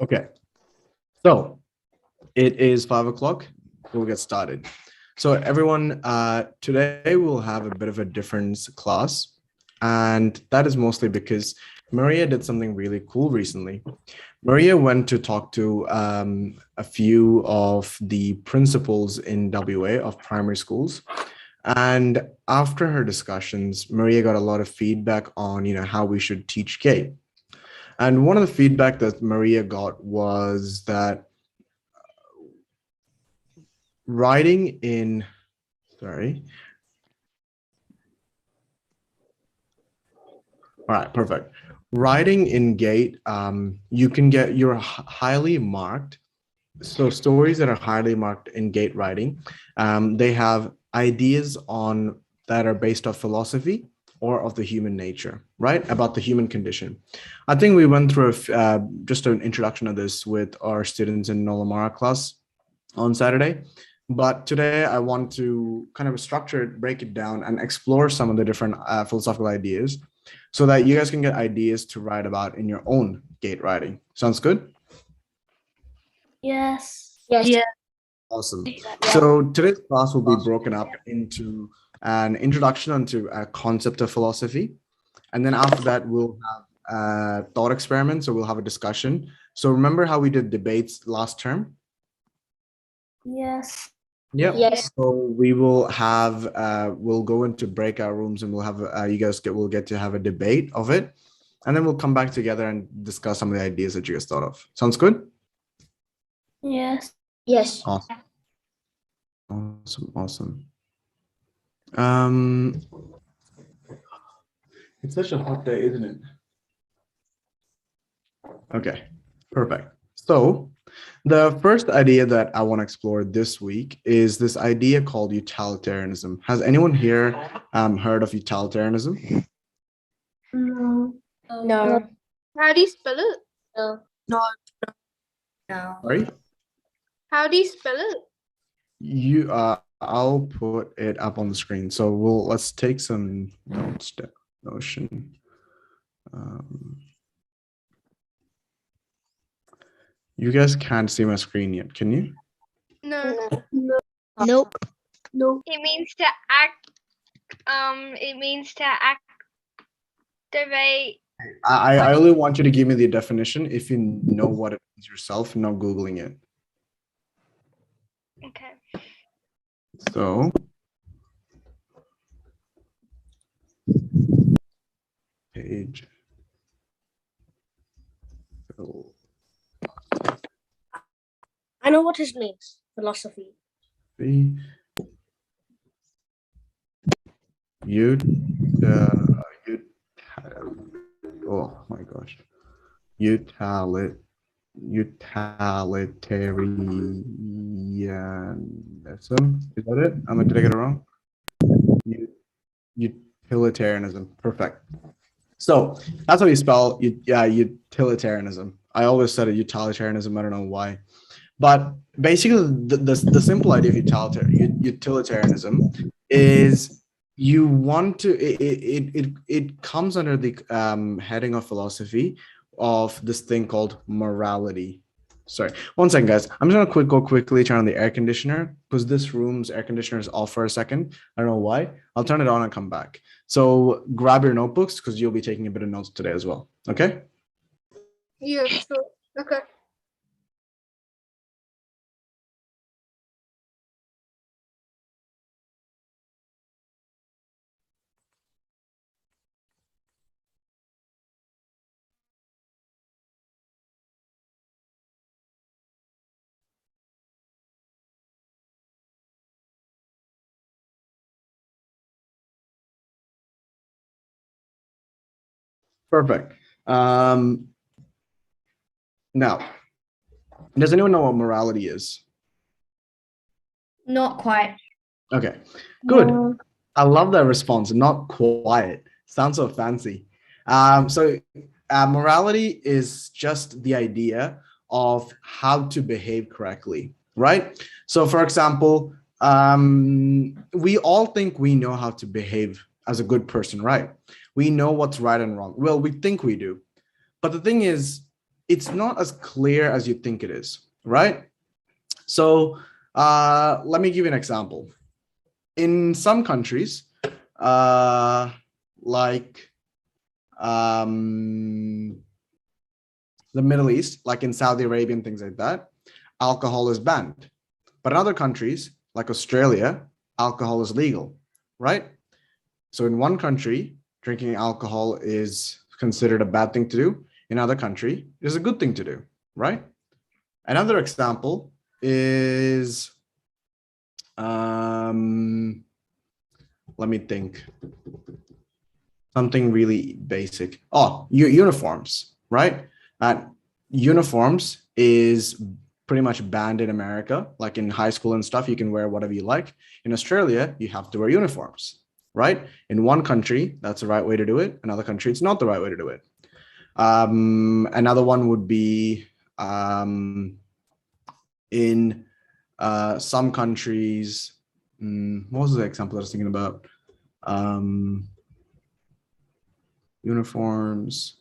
Okay, so it is 5 o'clock. We'll get started. So everyone, today we'll have a bit of a different class, and that is mostly because Maria did something really cool recently. Maria went to talk to a few of the principals in WA of primary schools. And after her discussions, Maria got a lot of feedback on, how we should teach K. And one of the feedback that Maria got was that writing in, sorry. All right, perfect. Writing in Gate, you can get your highly marked. So stories that are highly marked in Gate writing, they have ideas on that are based off philosophy or of the human nature, right? About the human condition. I think we went through just an introduction of this with our students in Nolamara class on Saturday. But today I want to kind of structure it, break it down, and explore some of the different philosophical ideas so that you guys can get ideas to write about in your own Gate writing. Sounds good? Yes. Yes. Awesome. So today's class will be broken up into an introduction onto a concept of philosophy. And then after that, we'll have thought experiments, or we'll have a discussion. So remember how we did debates last term? Yes. Yep. Yes. So we will have, we'll go into breakout rooms, and we'll have, you guys will get to have a debate of it. And then we'll come back together and discuss some of the ideas that you guys thought of. Sounds good? Yes. Yes. Awesome. It's such a hot day, isn't it? Okay, perfect. So the first idea that I want to explore this week is this idea called utilitarianism. Has anyone here heard of utilitarianism? No. No. How do you spell it? No. Sorry? How do you spell it? I'll put it up on the screen. So let's take some notes. Notion. You guys can't see my screen yet, can you? No. Nope. No. It means to act. It means to activate. I only want you to give me the definition if you know what it means yourself, not Googling it. Okay. So page. I know what it means. Philosophy. Oh my gosh. Utilitarianism. Is that it? Did I get it wrong? Utilitarianism. Perfect. So that's how you spell utilitarianism. I always said it utilitarianism. I don't know why. But basically, the simple idea of utilitarianism is you want to, it comes under the heading of philosophy of this thing called morality. Sorry, one second, guys. I'm just gonna go quickly turn on the air conditioner because this room's air conditioner is off for a second. I don't know why. I'll turn it on and come back. So grab your notebooks because you'll be taking a bit of notes today as well. Okay? Yeah. Sure. Okay. Perfect. Now, does anyone know what morality is? Not quite. Okay, good. No. I love that response. Not quiet. Sounds so fancy. Morality is just the idea of how to behave correctly, right? So, for example, we all think we know how to behave as a good person, right? We know what's right and wrong. Well, we think we do. But the thing is, it's not as clear as you think it is, right? So let me give you an example. In some countries, like the Middle East, like in Saudi Arabia and things like that, alcohol is banned. But in other countries, like Australia, alcohol is legal, right? So in one country, drinking alcohol is considered a bad thing to do. In another country, it is a good thing to do, right? Another example is, let me think, something really basic. Oh, uniforms, right? Uniforms is pretty much banned in America. Like in high school and stuff, you can wear whatever you like. In Australia, you have to wear uniforms, right? In one country, that's the right way to do it. Another country, it's not the right way to do it. Another one would be in some countries. What was the example I was thinking about? Uniforms.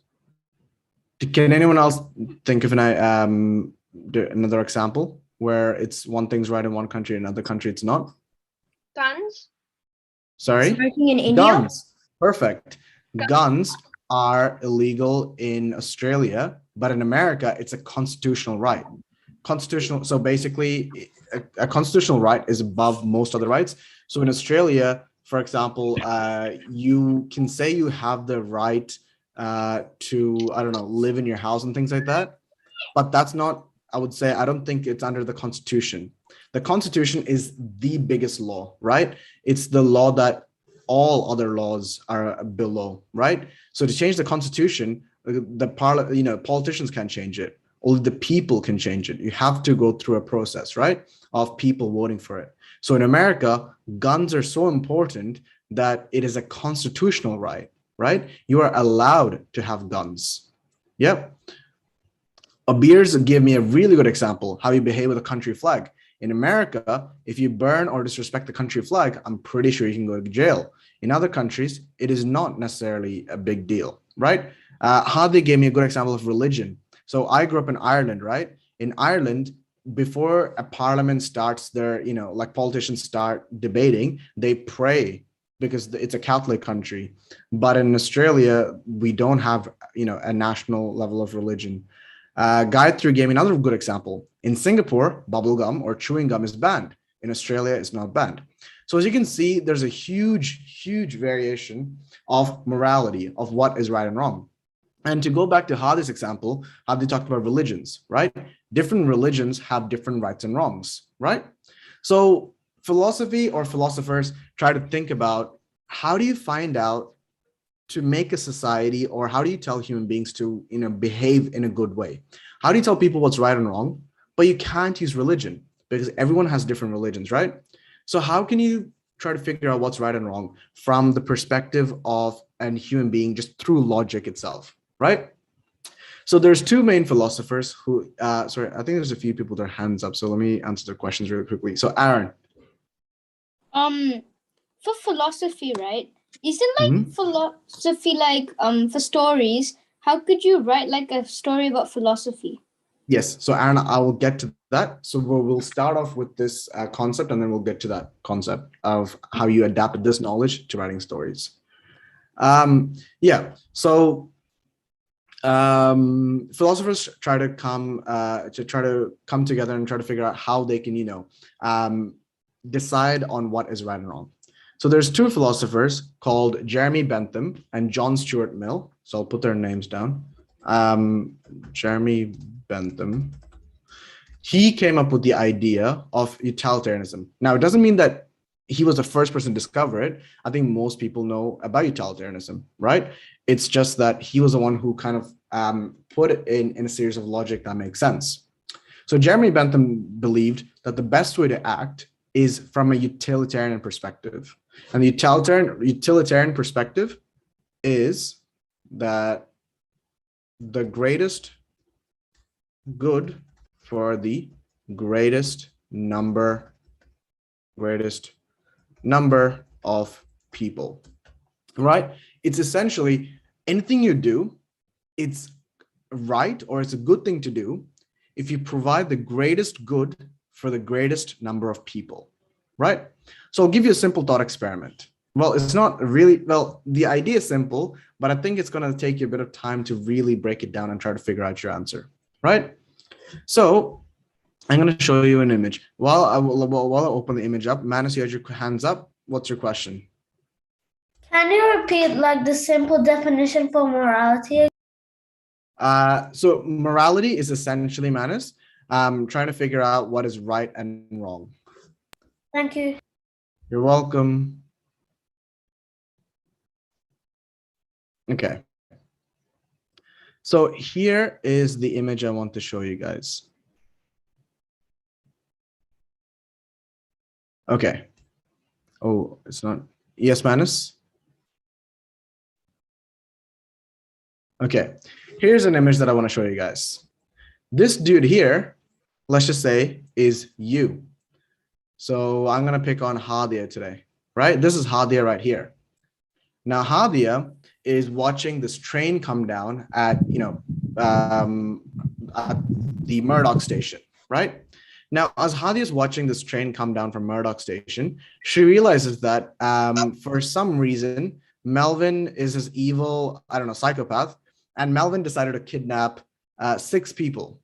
Can anyone else think of another example where it's one thing's right in one country, in another country it's not? Guns. Sorry? Smoking in India? Guns. Perfect. Guns are illegal in Australia, but in America, it's a constitutional right. Constitutional. So basically, a constitutional right is above most other rights. So in Australia, for example, you can say you have the right to, I don't know, live in your house and things like that. But that's not, I would say, I don't think it's under the Constitution. The Constitution is the biggest law, right? It's the law that all other laws are below, right? So to change the Constitution, politicians can't change it. Only the people can change it. You have to go through a process, right, of people voting for it. So in America, guns are so important that it is a constitutional right, right? You are allowed to have guns. Yep. Beers gave me a really good example how you behave with a country flag. In America, if you burn or disrespect the country flag, I'm pretty sure you can go to jail. In other countries, it is not necessarily a big deal, right? Hadi gave me a good example of religion. So I grew up in Ireland, right? In Ireland, before a parliament starts their, like politicians start debating, they pray because it's a Catholic country. But in Australia, we don't have, a national level of religion. Gayatri gave me another good example. In Singapore, bubblegum or chewing gum is banned. In Australia, it's not banned. So as you can see, there's a huge, huge variation of morality of what is right and wrong. And to go back to Hadi's example, Hadi talked about religions, right? Different religions have different rights and wrongs, right? So philosophy or philosophers try to think about how do you find out to make a society, or how do you tell human beings to behave in a good way? How do you tell people what's right and wrong? But you can't use religion because everyone has different religions, right? So how can you try to figure out what's right and wrong from the perspective of a human being just through logic itself, right? So there's two main philosophers who, sorry, I think there's a few people with their hands up. So let me answer the questions really quickly. So Aaron. For philosophy, right? Isn't philosophy like for stories? How could you write like a story about philosophy? Yes. So Aaron, I will get to that. So we'll start off with this concept, and then we'll get to that concept of how you adapted this knowledge to writing stories. Yeah. So philosophers try to come together and try to figure out how they can, decide on what is right and wrong. So there's two philosophers called Jeremy Bentham and John Stuart Mill. So I'll put their names down. Jeremy Bentham. He came up with the idea of utilitarianism. Now, it doesn't mean that he was the first person to discover it. I think most people know about utilitarianism, right? It's just that he was the one who kind of put it in a series of logic that makes sense. So Jeremy Bentham believed that the best way to act is from a utilitarian perspective. And the utilitarian perspective is that the greatest good for the greatest number of people, right? It's essentially anything you do, it's right or it's a good thing to do if you provide the greatest good for the greatest number of people, right? So I'll give you a simple thought experiment. Well, it's not really, well, the idea is simple, but I think it's going to take you a bit of time to really break it down and try to figure out your answer, right? So I'm going to show you an image. While I open the image up, Manus, you had your hands up. What's your question? Can you repeat like the simple definition for morality? So morality is essentially, Manus, trying to figure out what is right and wrong. Thank you. You're welcome. Okay. So here is the image I want to show you guys. Okay. Oh, it's not. Yes, Manus? Okay. Here's an image that I want to show you guys. This dude here, let's just say, is you. So I'm going to pick on Hadia today, right? This is Hadia right here. Now, Hadia is watching this train come down at, at the Murdoch station, right? Now, as Hadia is watching this train come down from Murdoch station, she realizes that for some reason, Melvin is this evil, I don't know, psychopath, and Melvin decided to kidnap 6 people.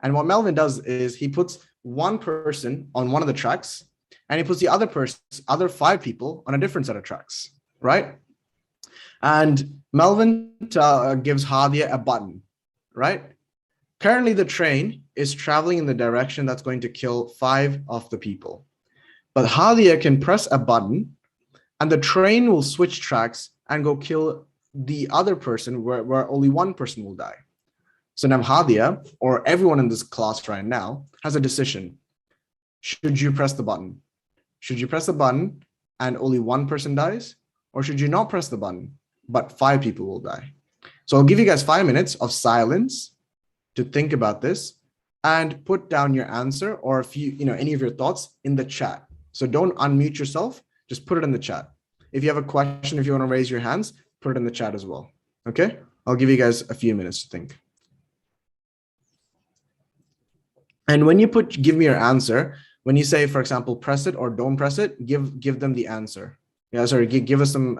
And what Melvin does is he puts one person on one of the tracks, and he puts the other 5 people on a different set of tracks, right? And Melvin gives Hadia a button, right? Currently, the train is traveling in the direction that's going to kill 5 of the people. But Hadia can press a button, and the train will switch tracks and go kill the other person where only one person will die. So now Hadia, or everyone in this class right now, has a decision. Should you press the button? Should you press the button and only one person dies? Or should you not press the button, but 5 people will die? So I'll give you guys 5 minutes of silence to think about this and put down your answer, or if you, any of your thoughts in the chat. So don't unmute yourself, just put it in the chat. If you have a question, if you want to raise your hands, put it in the chat as well. Okay? I'll give you guys a few minutes to think. And when you give me your answer, when you say, for example, press it or don't press it, give them the answer. Yeah, sorry, give us some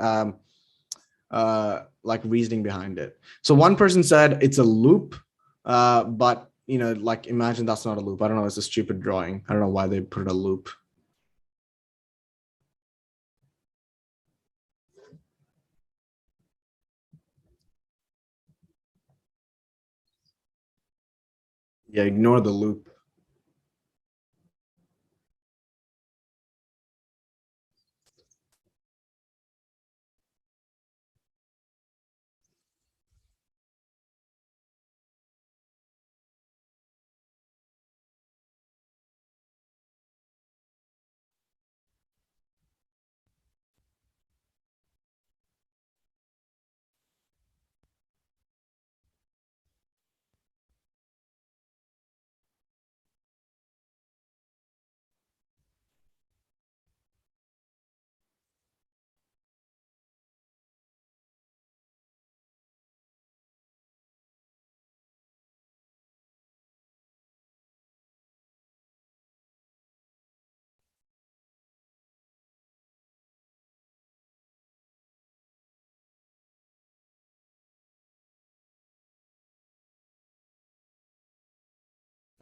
like reasoning behind it. So one person said it's a loop, but like imagine that's not a loop. I don't know, it's a stupid drawing. I don't know why they put a loop. Yeah, ignore the loop.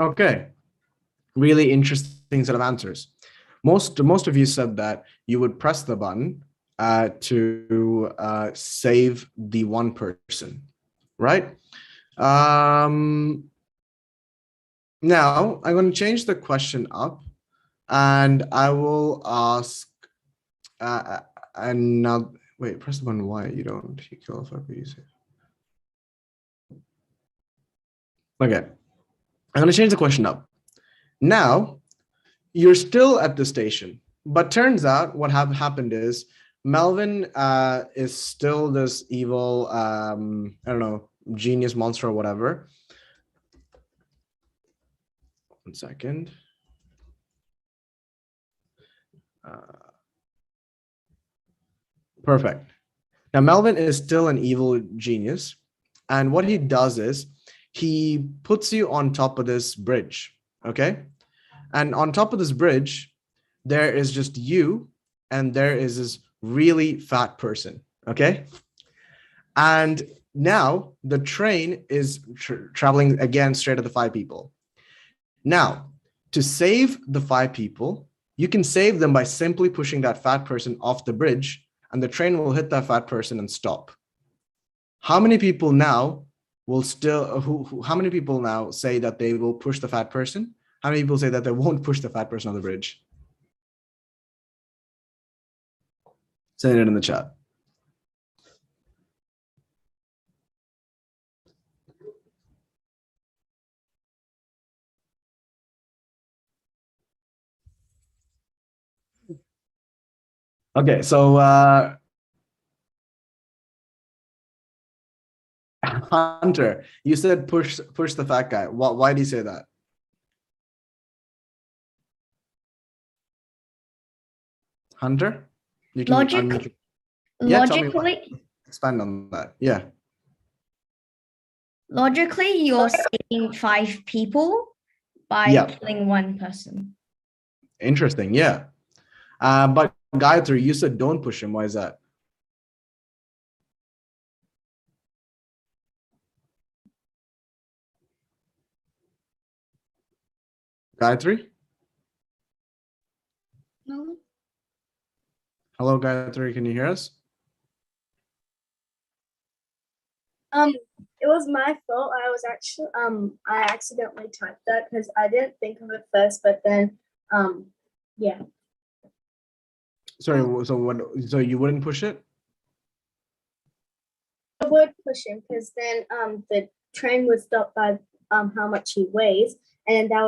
Okay, really interesting set of answers. Most of you said that you would press the button to save the one person, right? Now I'm going to change the question up, and I will ask. And now, wait, press the button. Why you don't? You kill if I use it. Okay, I'm going to change the question up. Now, you're still at the station, but turns out what happened is Melvin is still this evil, I don't know, genius monster or whatever. 1 second. Perfect. Now, Melvin is still an evil genius, And what he does is he puts you on top of this bridge, okay? And on top of this bridge, there is just you, and there is this really fat person, okay? And now the train is traveling again straight at the 5 people. Now, to save the 5 people, you can save them by simply pushing that fat person off the bridge, and the train will hit that fat person and stop. How many people now will still, how many people now say that they will push the fat person? How many people say that they won't push the fat person on the bridge? Say it in the chat. Okay, so Hunter, you said push the fat guy. Why do you say that? Hunter, you can unmute. Yeah, tell me why. Logically, Expand on that. Yeah. logically, you're saving 5 people by Yeah. killing 1 person. Interesting. Yeah. But Gayatri, you said don't push him. Why is that? Gayatri? No. Hello, Gayatri. Can you hear us? It was my fault. I was actually I accidentally typed that because I didn't think of it first, but then yeah. Sorry. So what? So you wouldn't push it? I would push him because then the train would stop by how much he weighs, and that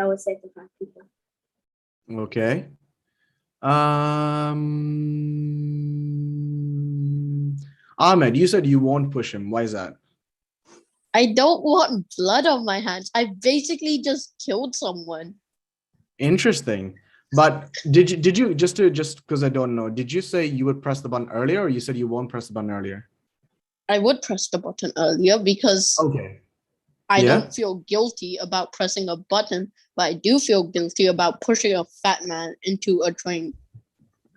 would save the 5 people. Okay. Ahmed, you said you won't push him. Why is that? I don't want blood on my hands. I basically just killed someone. Interesting. But did you just because I don't know, did you say you would press the button earlier, or you said you won't press the button earlier? I would press the button earlier because Okay. I Yeah. don't feel guilty about pressing a button, but I do feel guilty about pushing a fat man into a train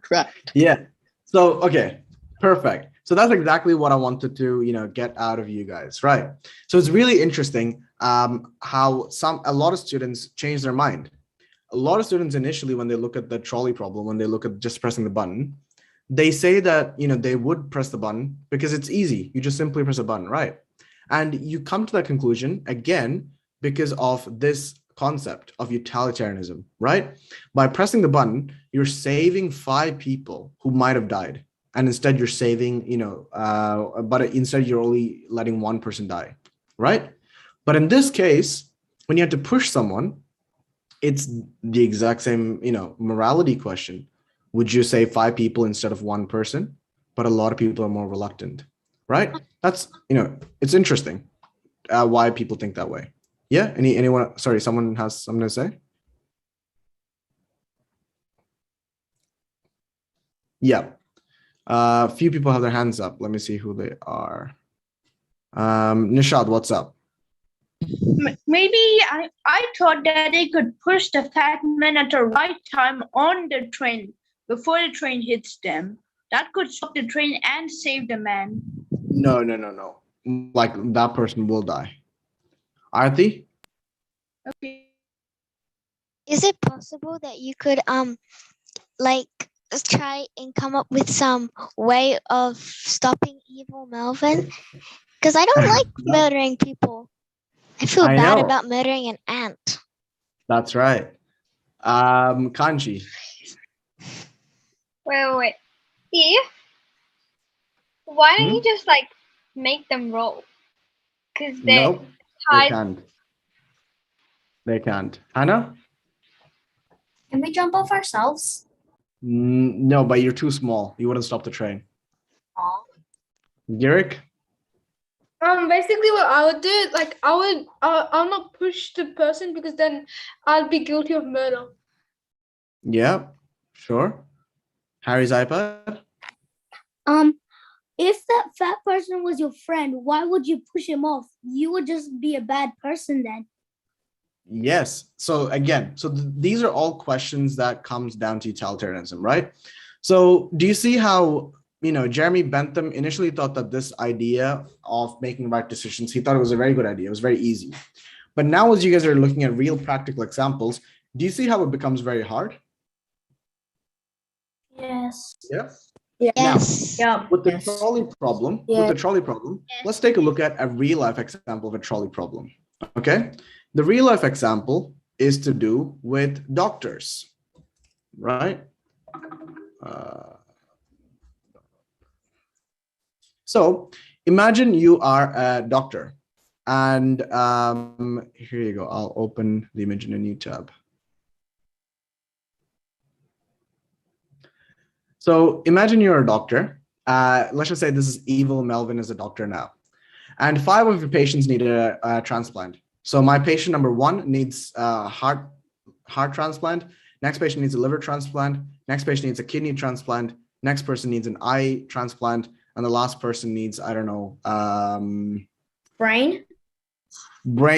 track. Yeah. So, okay, perfect. So that's exactly what I wanted to, get out of you guys, right? So it's really interesting how a lot of students change their mind. A lot of students initially, when they look at the trolley problem, when they look at just pressing the button, they say that, they would press the button because it's easy. You just simply press a button, right? And you come to that conclusion again because of this concept of utilitarianism, right? By pressing the button, you're saving 5 people who might have died. And instead you're saving, but instead you're only letting 1 person die, right? But in this case, when you have to push someone, it's the exact same, morality question. Would you save 5 people instead of 1 person? But a lot of people are more reluctant, right? That's, it's interesting why people think that way. Yeah. Anyone? Sorry, someone has something to say? Yeah. A few people have their hands up. Let me see who they are. Nishad, what's up? Maybe I thought that they could push the fat man at the right time on the train before the train hits them. That could stop the train and save the man. No. Like that person will die. Arti? Okay. Is it possible that you could like try and come up with some way of stopping evil Melvin? Because I don't like murdering people. I feel bad about murdering an ant. That's right. Kanchi. Wait. Why don't you just make them roll? Because they're Nope, tied. They can't. Hannah? Can we jump off ourselves? No, but you're too small. You wouldn't stop the train. Garrick? Basically what I would do, I'll not push the person because then I'll be guilty of murder. Yeah, sure. Harry's iPad? if that fat person was your friend, why would you push him off? You would just be a bad person then. Yes. So again, these are all questions that comes down to utilitarianism, right? So do you see how, Jeremy Bentham initially thought that this idea of making right decisions, he thought it was a very good idea. It was very easy. But now as you guys are looking at real practical examples, do you see how it becomes very hard? Yes. Yeah. Yes. Now, with the trolley problem, let's take a look at a real life example of a trolley problem. Okay. The real life example is to do with doctors, right? So imagine you are a doctor, and here you go. I'll open the image in a new tab. So imagine you're a doctor. Let's just say this is evil Melvin is a doctor now. And 5 of your patients need a transplant. So my patient number 1 needs a heart transplant. Next patient needs a liver transplant. Next patient needs a kidney transplant. Next person needs an eye transplant. And the last person needs, I don't know, brain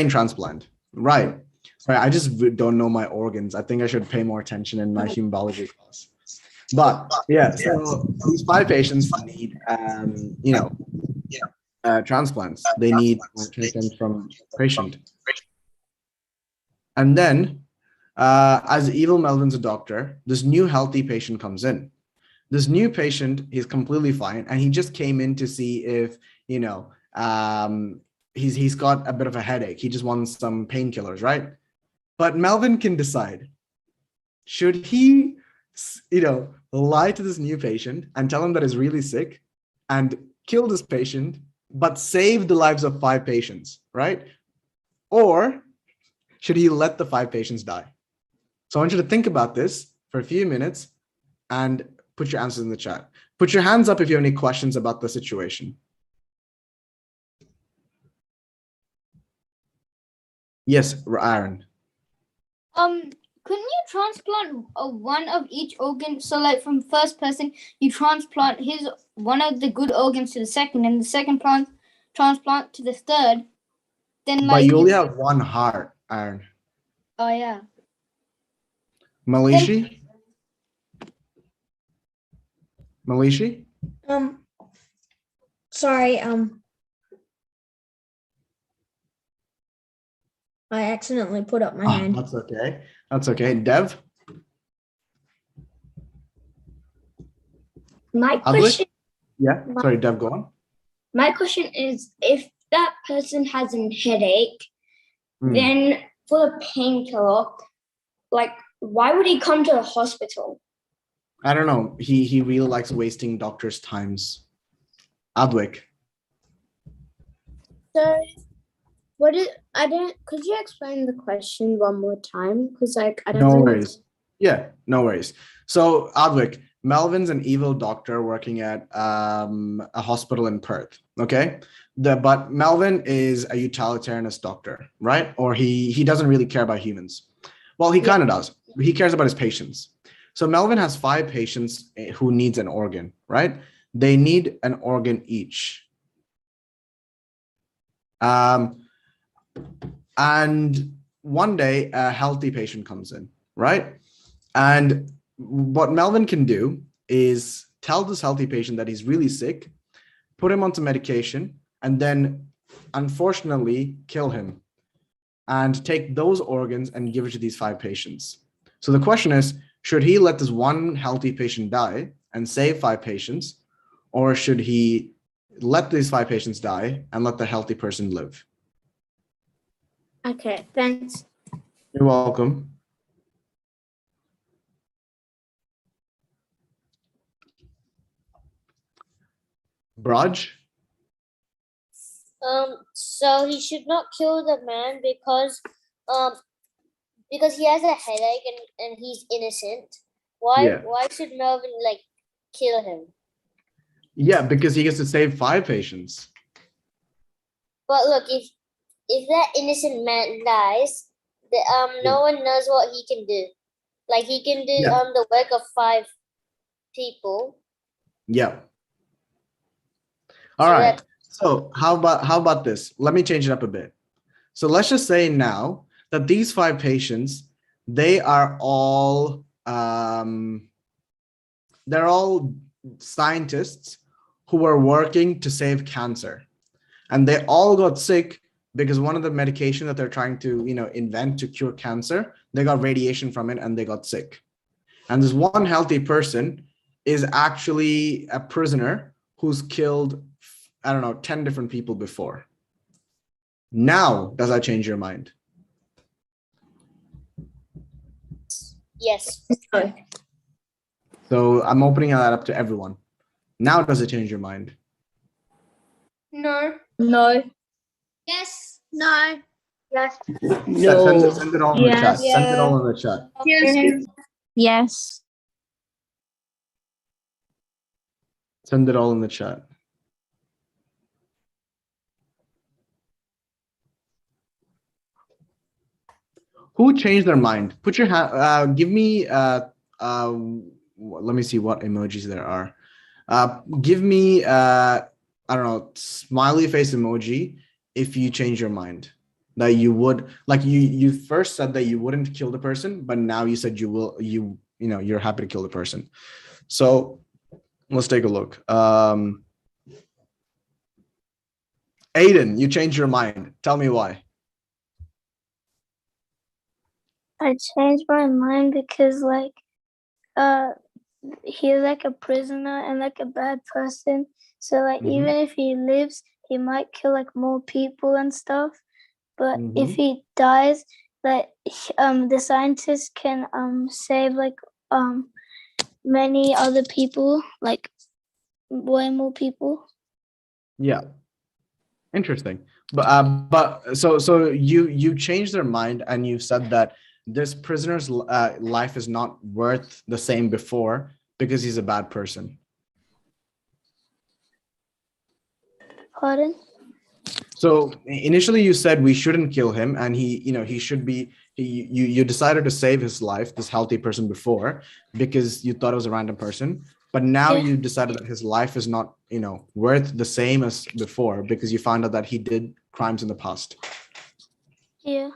transplant. Right. Sorry, I just don't know my organs. I think I should pay more attention in my human biology class. But yeah, so these 5 patients need, transplants. They need transplants from patient. And then, as evil Melvin's a doctor, this new healthy patient comes in. This new patient is completely fine, and he just came in to see if, he's got a bit of a headache. He just wants some painkillers, right? But Melvin can decide, should he, lie to this new patient and tell him that he's really sick and kill this patient, but save the lives of 5 patients, right? Or should he let the 5 patients die? So I want you to think about this for a few minutes and put your answers in the chat. Put your hands up if you have any questions about the situation. Yes, Aaron. Couldn't you transplant one of each organ? So, like from first person, you transplant one of the good organs to the second, and the second transplant to the third. Then, but you only have 1 heart, Aaron. Oh yeah. Malishi? Sorry, I accidentally put up my hand. That's okay. That's okay. Dev? My question, Yeah, sorry, Dev, go on. my question is, if that person has a headache, then for the painkiller, like, why would he come to the hospital? I don't know. He really likes wasting doctors' times. Adwick. So, could you explain the question one more time? Because I don't No really- worries. Yeah, no worries. So Adwick, Melvin's an evil doctor working at a hospital in Perth. Okay. But Melvin is a utilitarianist doctor, right? Or he doesn't really care about humans. Well, he kind of does. He cares about his patients. So Melvin has 5 patients who needs an organ, right? They need an organ each. And one day a healthy patient comes in, right? And what Melvin can do is tell this healthy patient that he's really sick, put him onto medication, and then unfortunately kill him and take those organs and give it to these 5 patients. So the question is, should he let this one healthy patient die and save 5 patients, or should he let these 5 patients die and let the healthy person live? Okay, thanks. You're welcome. Braj? So he should not kill the man because he has a headache and he's innocent. Why should Melvin kill him? Yeah, because he gets to save 5 patients. But look, if that innocent man dies, no one knows what he can do. Like he can do the work of 5 people. Yeah. All So right. that- So how about this? Let me change it up a bit. So let's just say now that these 5 patients, they are all they're all scientists who are working to save cancer, and they all got sick because one of the medication that they're trying to invent to cure cancer, they got radiation from it and they got sick. And this one healthy person is actually a prisoner who's killed, I don't know, 10 different people before. Now, does that change your mind? yes. So I'm opening that up to everyone. Now, does it change your mind? No. No. Yes. No. Yes. Send it all in the chat. Yes. Send it all in the chat. Yes. Yes. Send it all in the chat. Who changed their mind? Put your hand. Give me. Let me see what emojis there are. Give me. I don't know. Smiley face emoji. If you change your mind, that you would like you first said that you wouldn't kill the person, but now you said you will. You're happy to kill the person. So let's take a look. Aiden, you changed your mind. Tell me why. I changed my mind because he's like a prisoner and like a bad person. So like even if he lives, he might kill like more people and stuff. But if he dies, like the scientists can save like many other people, like way more people. Yeah. Interesting. But so you changed their mind and you said that this prisoner's life is not worth the same before because he's a bad person. Pardon? So initially you said we shouldn't kill him and he should be you decided to save his life, this healthy person, before because you thought it was a random person. But now you decided that his life is not, worth the same as before because you found out that he did crimes in the past. Yeah.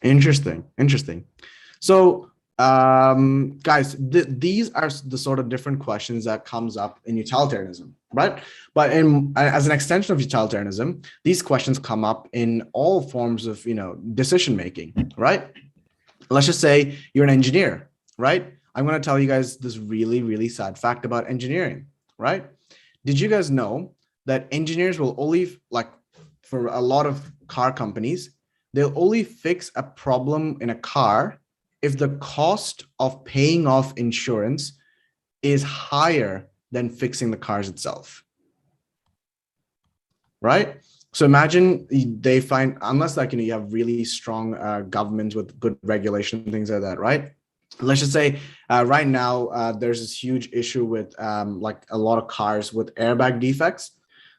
Interesting. So, guys, these are the sort of different questions that comes up in utilitarianism, right? But as an extension of utilitarianism, these questions come up in all forms of, decision making, right? Let's just say you're an engineer, right? I'm going to tell you guys this really, really sad fact about engineering, right? Did you guys know that engineers will only, like for a lot of car companies, they'll only fix a problem in a car if the cost of paying off insurance is higher than fixing the cars itself, right? So imagine they find, unless like, you have really strong governments with good regulation, things like that, right? Let's just say right now there's this huge issue with like a lot of cars with airbag defects.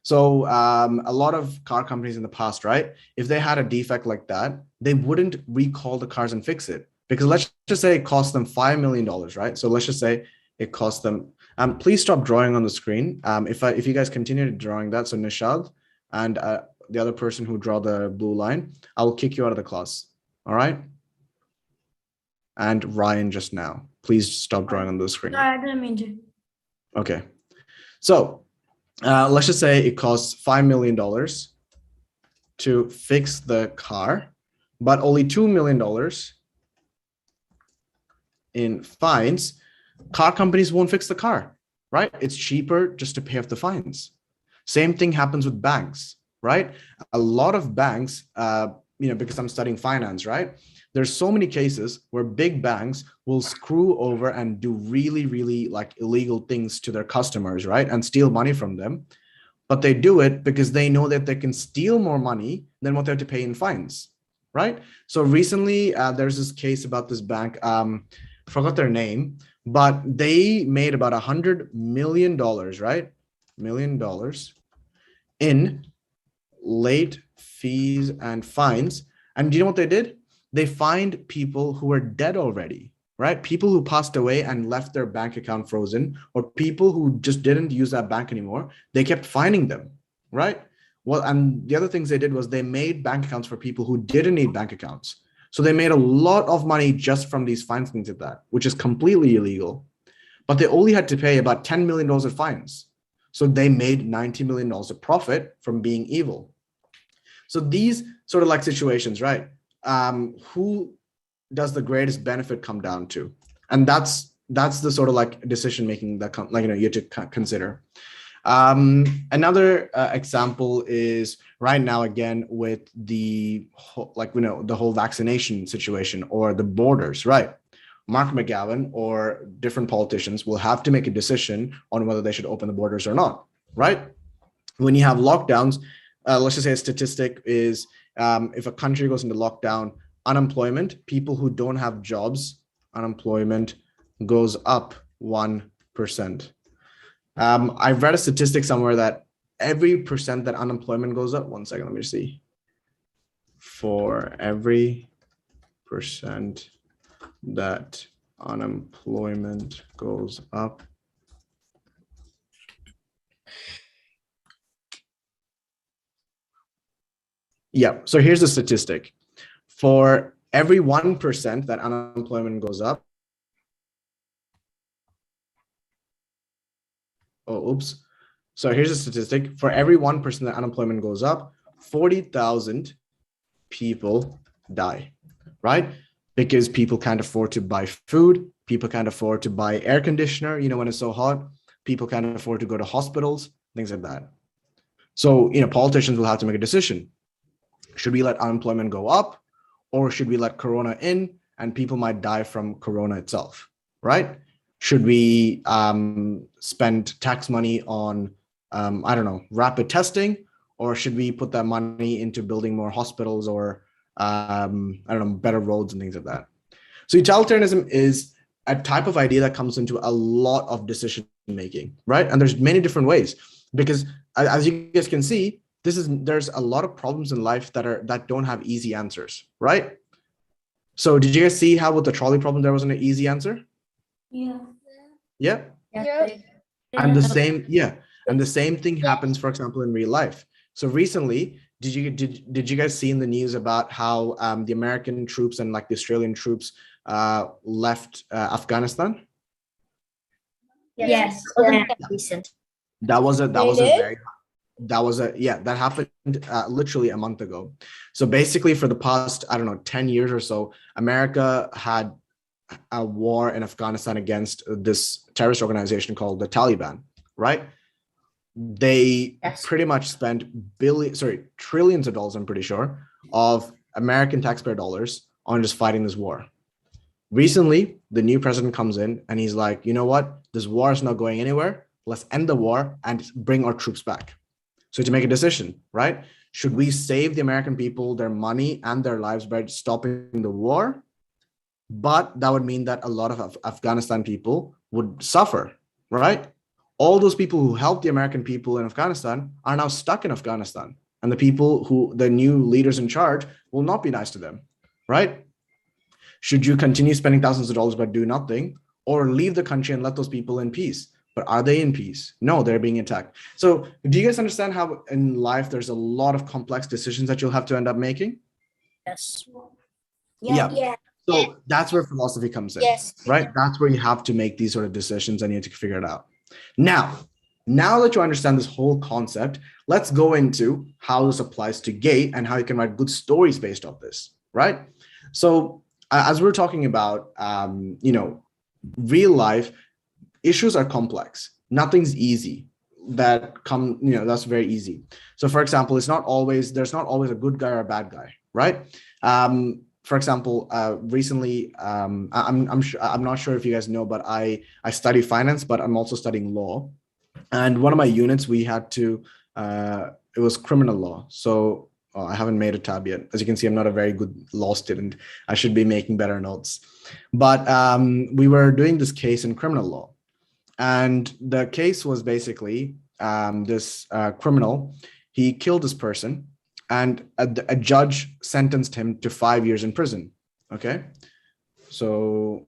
So a lot of car companies in the past, right? If they had a defect like that, they wouldn't recall the cars and fix it because let's just say it cost them $5 million, right? So let's just say it cost them. Please stop drawing on the screen. If you guys continue drawing that, so Nishad and the other person who draw the blue line, I will kick you out of the class. All right. And Ryan just now, please stop drawing on the screen. No, I didn't mean to. Okay. So let's just say it costs $5 million to fix the car, but only $2 million in fines. Car companies won't fix the car, right? It's cheaper just to pay off the fines. Same thing happens with banks, right? A lot of banks, because I'm studying finance, right? There's so many cases where big banks will screw over and do really, really like illegal things to their customers, right? And steal money from them. But they do it because they know that they can steal more money than what they have to pay in fines, right? So recently, there's this case about this bank, forgot their name, but they made about $100 million, right? $1 million in late fees and fines. And do you know what they did? They fined people who were dead already. right? People who passed away and left their bank account frozen, or people who just didn't use that bank anymore, they kept finding them, right? Well, and the other things they did was they made bank accounts for people who didn't need bank accounts. So they made a lot of money just from these fines, things like that, which is completely illegal. But they only had to pay about $10 million of fines. So they made $90 million of profit from being evil. So these sort of like situations, right? Who does the greatest benefit come down to? And that's the sort of like decision making that you have to consider. Another example is right now, again, with the whole vaccination situation or the borders, right? Mark McGowan or different politicians will have to make a decision on whether they should open the borders or not, right? When you have lockdowns, let's just say a statistic is if a country goes into lockdown, unemployment, people who don't have jobs, unemployment goes up 1%. I've read a statistic somewhere that every percent that unemployment goes up, one second, let me see. For every percent that unemployment goes up, yeah, so here's the statistic. For every 1% that unemployment goes up, So here's a statistic. For every 1% that unemployment goes up, 40,000 people die, right? Because people can't afford to buy food. People can't afford to buy air conditioner, when it's so hot. People can't afford to go to hospitals, things like that. So, politicians will have to make a decision. Should we let unemployment go up, or should we let Corona in and people might die from Corona itself, right? Should we spend tax money on, rapid testing, or should we put that money into building more hospitals or, better roads and things like that? So utilitarianism is a type of idea that comes into a lot of decision making, right? And there's many different ways, because as you guys can see, there's a lot of problems in life that don't have easy answers, right? So did you guys see how with the trolley problem there wasn't an easy answer? Yeah. Yeah. Yeah. And the same thing happens, for example, in real life. So recently, did you guys see in the news about how the American troops and like the Australian troops left Afghanistan? Yes. Recent. That happened literally a month ago. So basically for the past, 10 years or so, America had a war in Afghanistan against this terrorist organization called the Taliban, right? They pretty much spent trillions of dollars, I'm pretty sure, of American taxpayer dollars on just fighting this war. Recently, the new president comes in and he's like, you know what? This war is not going anywhere. Let's end the war and bring our troops back. So to make a decision, right? Should we save the American people, their money and their lives by stopping the war? But that would mean that a lot of Afghanistan people would suffer, right? All those people who helped the American people in Afghanistan are now stuck in Afghanistan. And the new leaders in charge will not be nice to them, right? Should you continue spending thousands of dollars but do nothing, or leave the country and let those people in peace? But are they in peace? No, they're being attacked. So do you guys understand how in life there's a lot of complex decisions that you'll have to end up making? Yes. Yeah. So that's where philosophy comes in, right? That's where you have to make these sort of decisions and you have to figure it out. Now that you understand this whole concept, let's go into how this applies to GATE and how you can write good stories based off this, right? So as we're talking about, real life issues are complex. Nothing's easy. That's very easy. So for example, there's not always a good guy or a bad guy, right? For example, recently, I'm not sure if you guys know, but I study finance, but I'm also studying law. And one of my units, we had to, it was criminal law. So I haven't made a tab yet. As you can see, I'm not a very good law student. I should be making better notes. But we were doing this case in criminal law. And the case was basically this criminal, he killed this person. And a judge sentenced him to 5 years in prison. Okay, so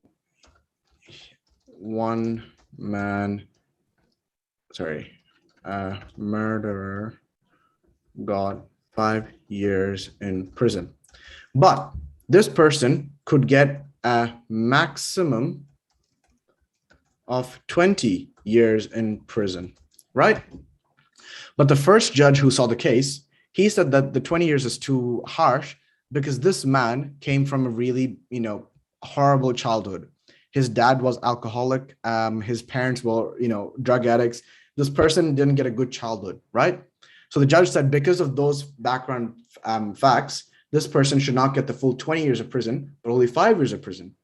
one man, murderer got 5 years in prison. But this person could get a maximum of 20 years in prison, right? But the first judge who saw the case, he said that the 20 years is too harsh because this man came from a really, horrible childhood. His dad was alcoholic. His parents were, drug addicts. This person didn't get a good childhood, right? So the judge said, because of those background facts, this person should not get the full 20 years of prison, but only 5 years of prison.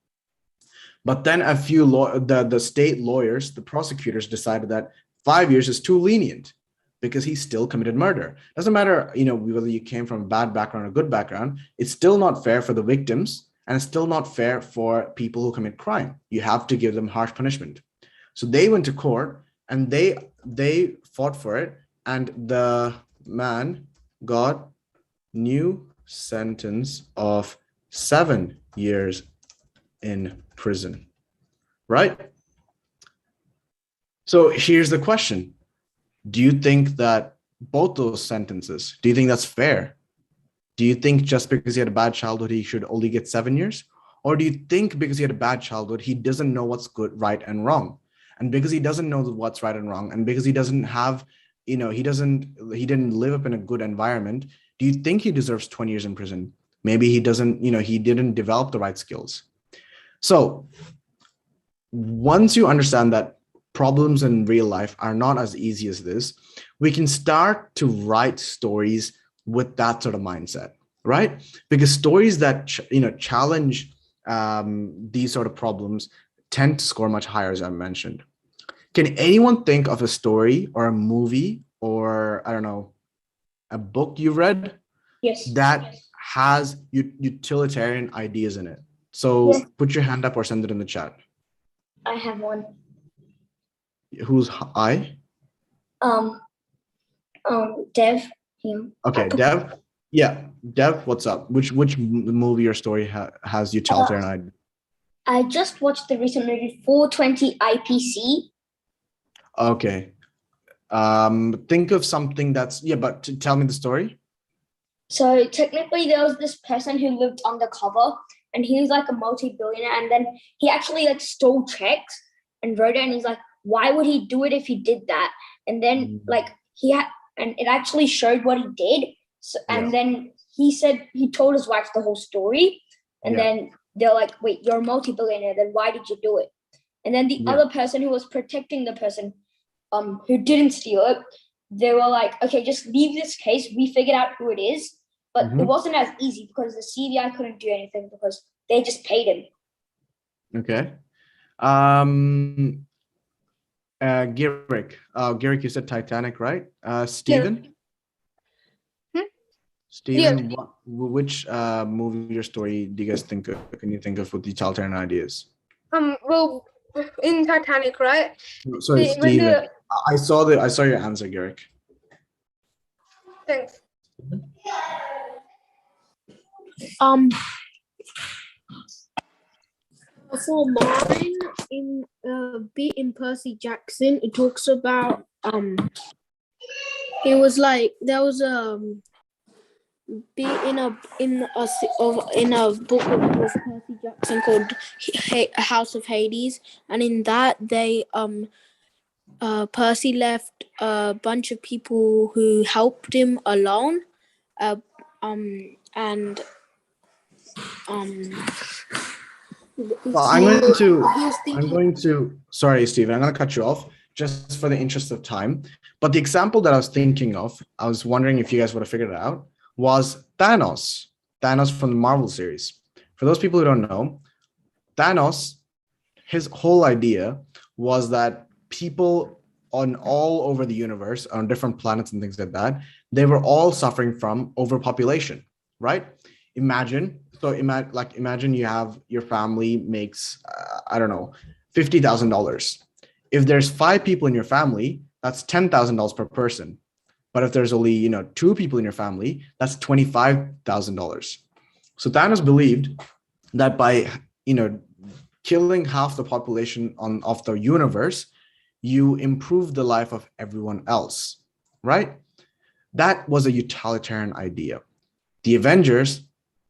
But then a few the state lawyers, the prosecutors, decided that 5 years is too lenient because he still committed murder. Doesn't matter, whether you came from a bad background or good background. It's still not fair for the victims, and it's still not fair for people who commit crime. You have to give them harsh punishment. So they went to court and they fought for it, and the man got new sentence of 7 years in prison, right? So here's the question. Do you think that both those sentences, do you think that's fair? Do you think just because he had a bad childhood, he should only get 7 years? Or do you think because he had a bad childhood, he doesn't know what's good, right, and wrong? And because he doesn't know what's right and wrong, and because he doesn't have, he didn't live up in a good environment, do you think he deserves 20 years in prison? Maybe he doesn't, he didn't develop the right skills. So once you understand that problems in real life are not as easy as this, we can start to write stories with that sort of mindset, right? Because stories that challenge these sort of problems tend to score much higher, as I mentioned. Can anyone think of a story or a movie or, I don't know, a book you read that has utilitarian ideas in it? So put your hand up or send it in the chat. I have one. Who's I? Dev. Him. Okay, Dev. Yeah, Dev, what's up? Which movie or story has utilitarian ideas? I just watched the recent movie 420 IPC. Okay. Think of something that's, but tell me the story. So technically there was this person who lived undercover, and he was like a multi-billionaire, and then he actually like stole checks and wrote it, and he's like, why would he do it if he did that? And then like and it actually showed what he did. So, and then he told his wife the whole story, and then they're like, wait, you're a multi-billionaire, then why did you do it? And then the other person who was protecting the person who didn't steal it, they were like, okay, just leave this case. We figured out who it is. But it wasn't as easy because the CBI couldn't do anything because they just paid him. Okay. Garrick, you said Titanic, right? Stephen? Stephen, which movie or story do you guys think of? Can you think of with utilitarian ideas? Well, in Titanic, right? Sorry, Stephen. I saw your answer, Garrick. Thanks. For mine, in Percy Jackson, it talks about it was like there was in a book of Percy Jackson called House of Hades, and in that they Percy left a bunch of people who helped him alone, Sorry, Stephen, I'm going to cut you off just for the interest of time. But the example that I was thinking of, I was wondering if you guys would have figured it out, was Thanos from the Marvel series. For those people who don't know, Thanos, his whole idea was that people all over the universe, on different planets and things like that, they were all suffering from overpopulation, right? Imagine you have your family makes, I don't know, $50,000. If there's 5 people in your family, that's $10,000 per person. But if there's only, 2 people in your family, that's $25,000. So Thanos believed that by, killing half the population of the universe, you improve the life of everyone else, right? That was a utilitarian idea. The Avengers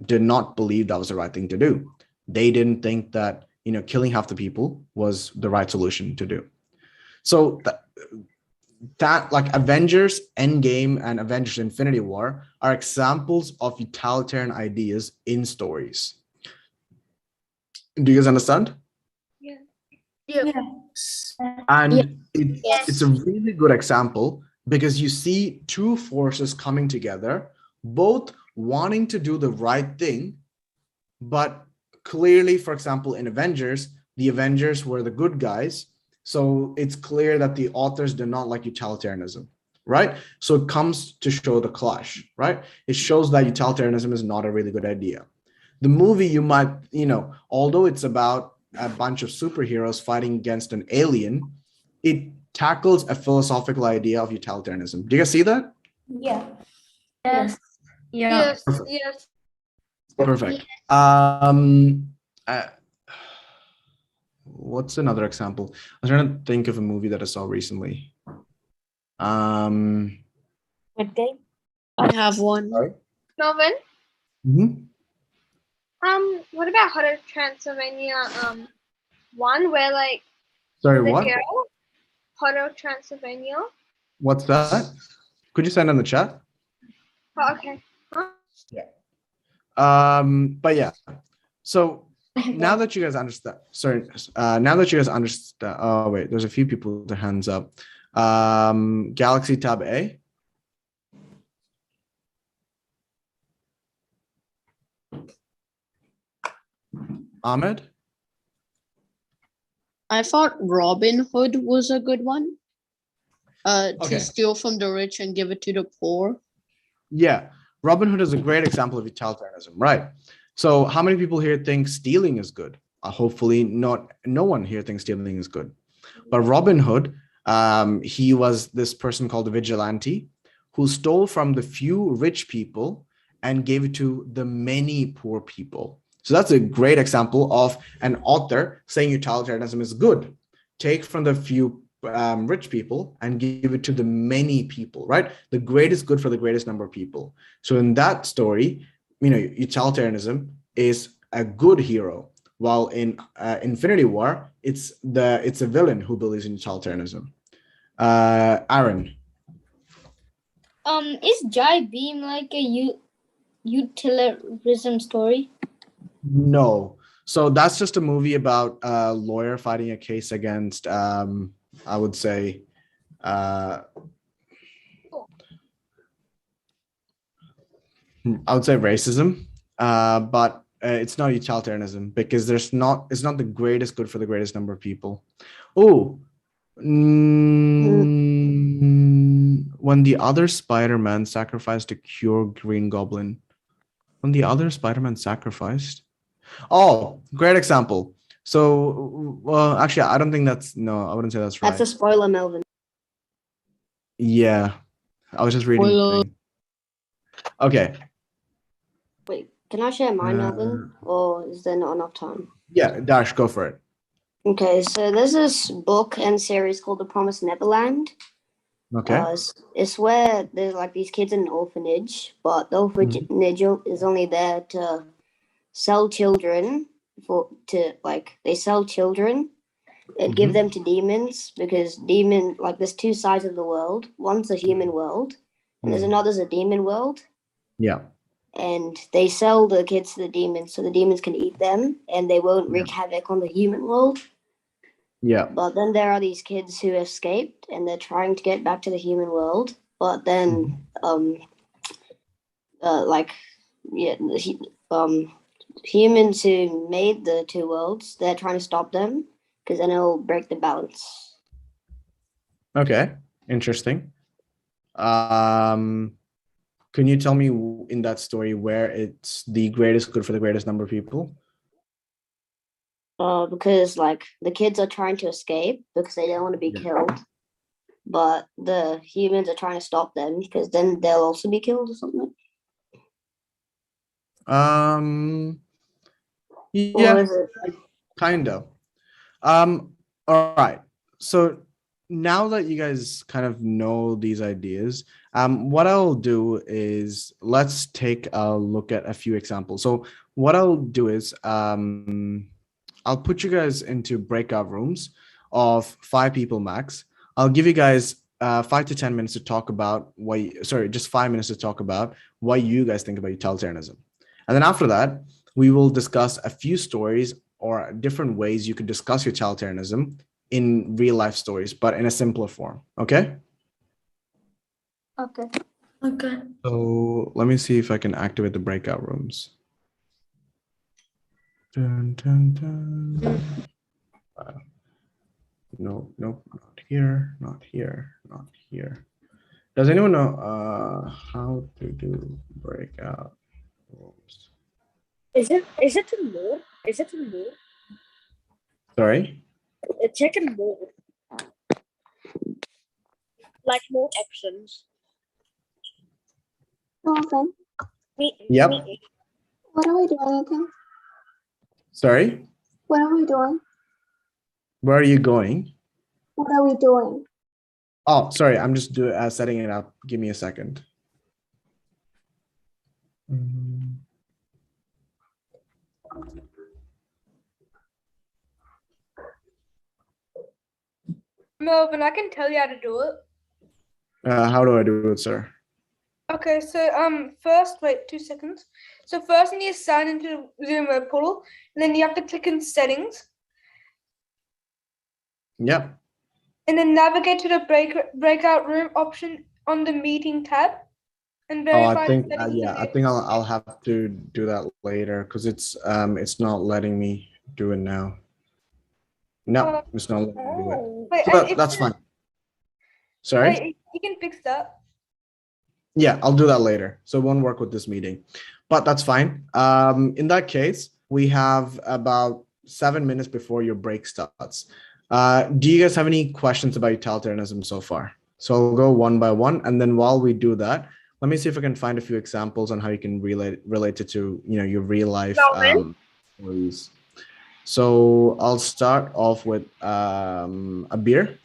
did not believe that was the right thing to do. They didn't think that, killing half the people was the right solution to do. So that like Avengers Endgame and Avengers Infinity War are examples of utilitarian ideas in stories. Do you guys understand? Yeah. And it's a really good example because you see two forces coming together, both wanting to do the right thing, but clearly, for example, in Avengers, the Avengers were the good guys. So it's clear that the authors do not like utilitarianism, right? So it comes to show the clash, right? It shows that utilitarianism is not a really good idea. The movie, you might, although it's about a bunch of superheroes fighting against an alien, it tackles a philosophical idea of utilitarianism. Do you guys see that? Yeah. Yes. Yeah. Yes. Perfect. What's another example? I'm trying to think of a movie that I saw recently. What game? I have one. Sorry? Melvin, Mhm. what about Hotter Transylvania 1 where like Sorry, the what? girl Hotter Transylvania? What's that? Could you send in the chat? Oh, okay. Huh? But yeah. So now that you guys understand, now that you guys understand, oh wait, there's a few people with their hands up. Galaxy Tab A. Ahmed? I thought Robin Hood was a good one. Okay. To steal from the rich and give it to the poor. Yeah, Robin Hood is a great example of utilitarianism, right? So how many people here think stealing is good? Hopefully no one here thinks stealing is good. But Robin Hood, he was this person called a vigilante who stole from the few rich people and gave it to the many poor people. So that's a great example of an author saying utilitarianism is good. Take from the few rich people and give it to the many people, right? The greatest good for the greatest number of people. So in that story, utilitarianism is a good hero, while in Infinity War, it's a villain who believes in utilitarianism. Aaron. Is Jai Beam like a utilitarianism story? No. So that's just a movie about a lawyer fighting a case against, I would say, racism, but it's not utilitarianism because it's not the greatest good for the greatest number of people. Oh, when the other Spider-Man sacrificed to cure Green Goblin. When the other Spider-Man sacrificed. Oh, great example. So, well, actually, I don't think I wouldn't say that's right. That's a spoiler, Melvin. Yeah, I was just reading the thing. Okay. Wait, can I share mine, Melvin? Or is there not enough time? Yeah, Dash, go for it. Okay, so there's this book and series called The Promise Neverland. Okay. It's where there's like these kids in an orphanage, but the orphanage is only there to sell children they sell children and give them to demons, because there's two sides of the world. One's a human world and there's another's a demon world. Yeah. And they sell the kids to the demons so the demons can eat them and they won't wreak havoc on the human world. Yeah. But then there are these kids who escaped and they're trying to get back to the human world. But then humans who made the two worlds, they're trying to stop them because then it'll break the balance. Okay, interesting. Can you tell me in that story where it's the greatest good for the greatest number of people? Because like the kids are trying to escape because they don't want to be killed, but the humans are trying to stop them because then they'll also be killed or something. Yeah. Kind of. All right. So now that you guys kind of know these ideas, what I'll do is let's take a look at a few examples. So what I'll do is I'll put you guys into breakout rooms of 5 people max. I'll give you guys 5 to 10 minutes to talk about just 5 minutes to talk about what you guys think about utilitarianism. And then after that, we will discuss a few stories or different ways you could discuss utilitarianism in real life stories, but in a simpler form. Okay? Okay. Okay. So let me see if I can activate the breakout rooms. Dun, dun, dun. No, nope, not here, not here, not here. Does anyone know how to do breakout rooms? Is it in mode? Is it in mode? Sorry? Check in mode. Like more options. Jonathan, Yep. what are we doing again? Sorry? What are we doing? Where are you going? What are we doing? Oh, sorry. I'm just setting it up. Give me a second. Melvin, I can tell you how to do it. How do I do it, sir? Okay, so first, wait 2 seconds. So first you need to sign into the Zoom web portal, and then you have to click in settings, Yep. and then navigate to the breakout room option on the meeting tab, and Oh, verify I think settings. yeah, I think I'll have to do that later because it's not letting me do it now. No, it's not letting me do it. Wait, So and that's fine. Sorry? Wait, you can fix that. Yeah, I'll do that later. So it won't work with this meeting, but that's fine. In that case, we have about 7 minutes before your break starts. Do you guys have any questions about utilitarianism so far? So I'll go one by one, and then while we do that, let me see if I can find a few examples on how you can relate it to your real life stories. So I'll start off with a beer.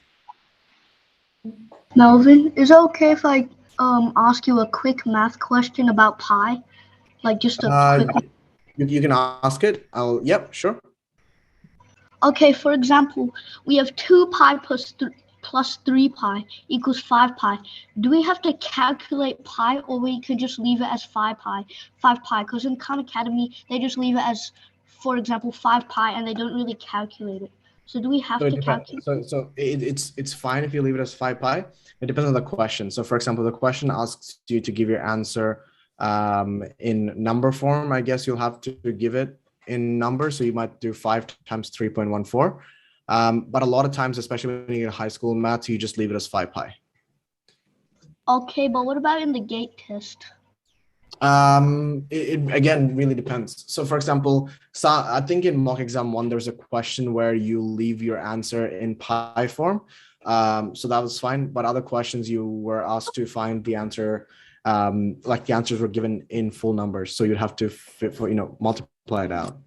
Melvin, is it okay if I ask you a quick math question about pi? Like just a quick. You can ask it. Yep, sure. Okay, for example, we have 2 pi plus 3 pi equals 5 pi. Do we have to calculate pi, or we could just leave it as 5 pi? Because in Khan Academy, they just leave it as, for example, 5 pi, and they don't really calculate it. So do we have to calculate? So it's fine if you leave it as 5 pi. It depends on the question. So for example, the question asks you to give your answer in number form. I guess you'll have to give it in numbers. So you might do 5 times 3.14. But a lot of times, especially when you get high school math, you just leave it as 5 pi. Okay, but what about in the gate test? It again really depends. So for example, I think in mock exam 1 there's a question where you leave your answer in pi form, so that was fine, but other questions you were asked to find the answer, like the answers were given in full numbers, so you'd have to multiply it out.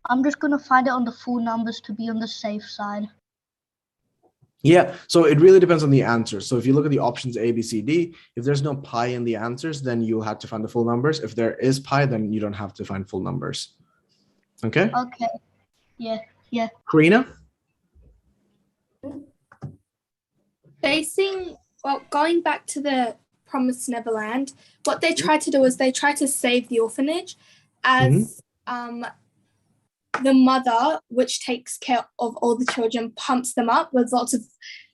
I'm just gonna find it on the full numbers to be on the safe side. Yeah, so it really depends on the answer. So if you look at the options A, B, C, D, if there's no pi in the answers, then you'll have to find the full numbers. If there is pi, then you don't have to find full numbers. Okay? Okay. Yeah. Karina? Going back to the Promise Neverland, what they try to do is they try to save the orphanage as the mother, which takes care of all the children, pumps them up with lots of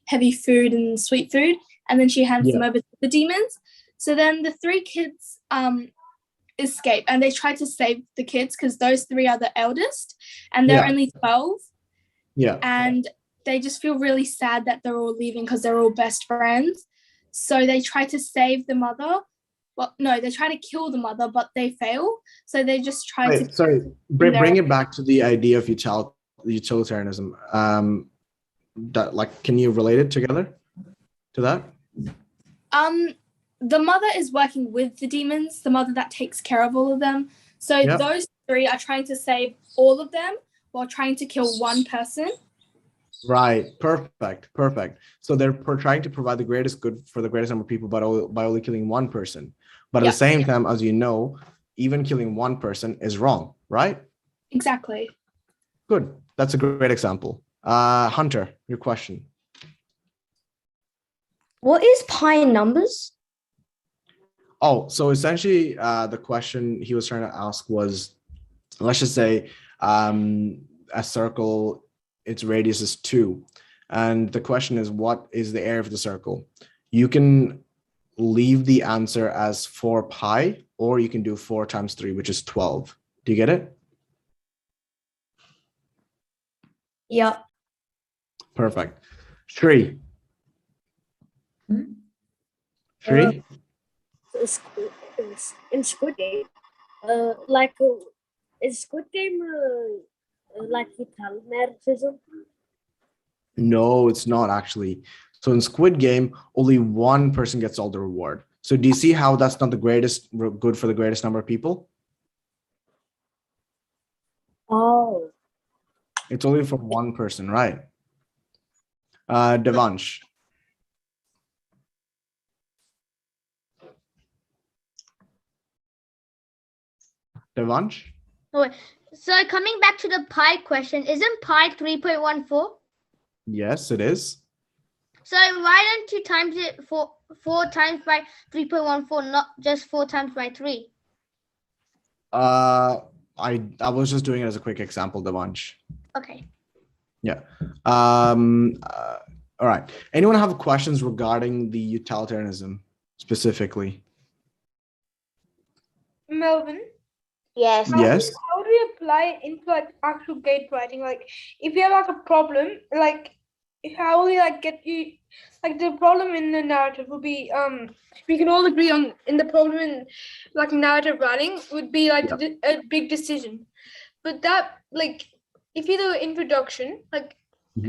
heavy food and sweet food, and then she hands them over to the demons. So then the 3 kids escape, and they try to save the kids because those 3 are the eldest, and they're only 12. Yeah. And they just feel really sad that they're all leaving because they're all best friends. So they try to save the mother. Well, no, they try to kill the mother, but they fail. So they just try to... Sorry, bring it back to the idea of utilitarianism. Can you relate it together to that? The mother is working with the demons, the mother that takes care of all of them. So those 3 are trying to save all of them, while trying to kill one person. Right. Perfect. So they're trying to provide the greatest good for the greatest number of people, but by only killing one person. But at the same time, as you know, even killing one person is wrong, right? Exactly. Good. That's a great example. Hunter, your question. What is pi in numbers? Oh, so essentially, the question he was trying to ask was, let's just say a circle, its radius is 2. And the question is, what is the area of the circle? You can leave the answer as 4 pi, or you can do 4 times 3, which is 12. Do you get it? Yeah. Perfect. Shri. Shri? In Squid Game, is Squid Game like utilitarianism? No, it's not actually. So in Squid Game, only one person gets all the reward. So do you see how that's not the greatest good for the greatest number of people? Oh. It's only for one person, right? Devansh. Devansh? Oh, so coming back to the pi question, isn't pi 3.14? Yes, it is. So why don't you times it for 4 times by 3.14, not just 4 times by 3? I was just doing it as a quick example, Devansh. Okay. Yeah. All right. Anyone have questions regarding the utilitarianism specifically? Melvin? Yes. Yes. How do we apply it into like actual gate writing? Like if you have like a problem, like how will we like get you like the problem in the narrative would be we can all agree on in the problem in like narrative writing would be like a big decision. But that like if you do an introduction, like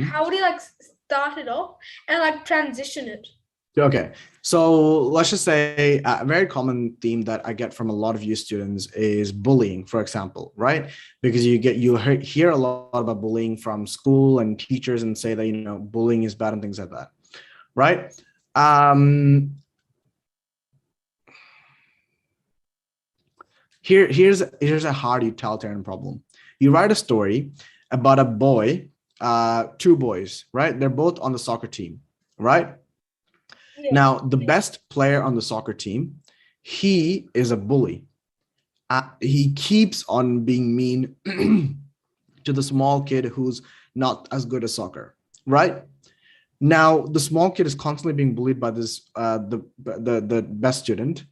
how would you like start it off and like transition it? Okay, so let's just say a very common theme that I get from a lot of you students is bullying, for example, right? Because you hear a lot about bullying from school and teachers and say that, you know, bullying is bad and things like that, right? Here's a hard utilitarian problem. You write a story about a boy, 2 boys, right? They're both on the soccer team, right? Now, the best player on the soccer team, he is a bully. He keeps on being mean to the small kid who's not as good at soccer, right? Now, the small kid is constantly being bullied by this the best student,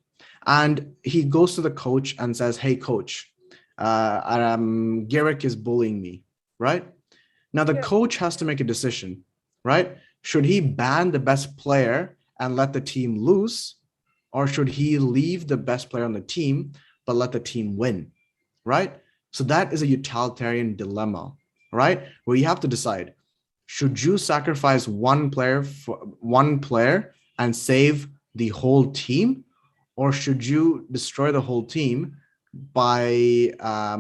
and he goes to the coach and says, "Hey, coach, Garrick is bullying me," right? Now, the coach has to make a decision, right? Should he ban the best player and let the team lose, or should he leave the best player on the team but let the team win, right? So that is a utilitarian dilemma, right? Where you have to decide, should you sacrifice one player and save the whole team, or should you destroy the whole team by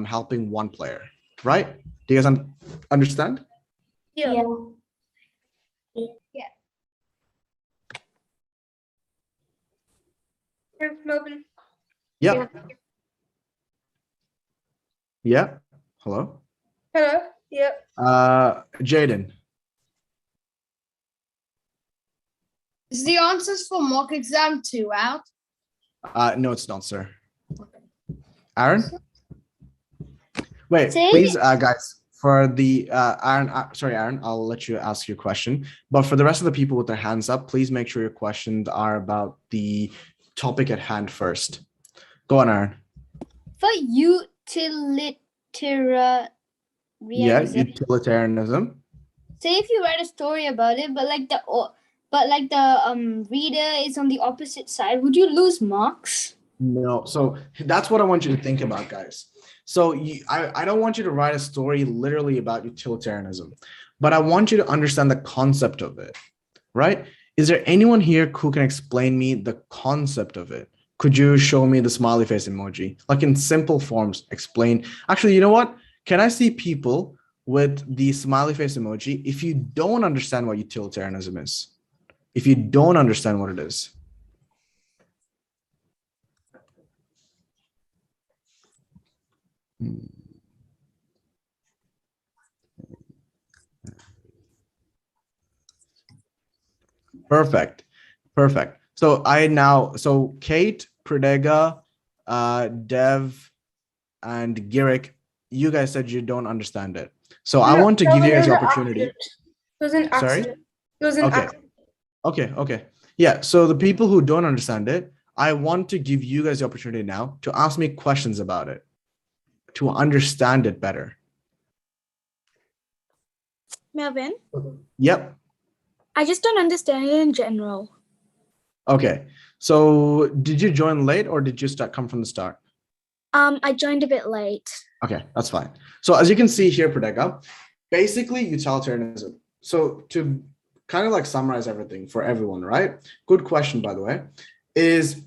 helping one player, right? Do you guys understand? Yeah. Melvin. Yeah. Yeah. Hello. Hello. Yeah. Jaden. Is the answers for mock exam 2 out? No, it's not, sir. Aaron? Wait, please, guys, for the Aaron, I'll let you ask your question. But for the rest of the people with their hands up, please make sure your questions are about the topic at hand first. Go on, Aaron. For utilitarianism. Yeah, utilitarianism. Say if you write a story about it, but the reader is on the opposite side, would you lose marks? No. So that's what I want you to think about, guys. So I don't want you to write a story literally about utilitarianism, but I want you to understand the concept of it, right? Is there anyone here who can explain me the concept of it? Could you show me the smiley face emoji? Like in simple forms, explain. Actually, you know what? Can I see people with the smiley face emoji if you don't understand what utilitarianism is. If you don't understand what it is. Perfect. Perfect. So Kate, Pradega, Dev, and Girik, you guys said you don't understand it. So I want to give you guys the opportunity. It was an Sorry? accident. It was an Okay. accident. Okay. Yeah. So the people who don't understand it, I want to give you guys the opportunity now to ask me questions about it, to understand it better. Melvin, Yep. I just don't understand it in general. Okay. So did you join late or did you come from the start? I joined a bit late. Okay, that's fine. So as you can see here, Pradega, basically utilitarianism. So to kind of like summarize everything for everyone, right? Good question, by the way, is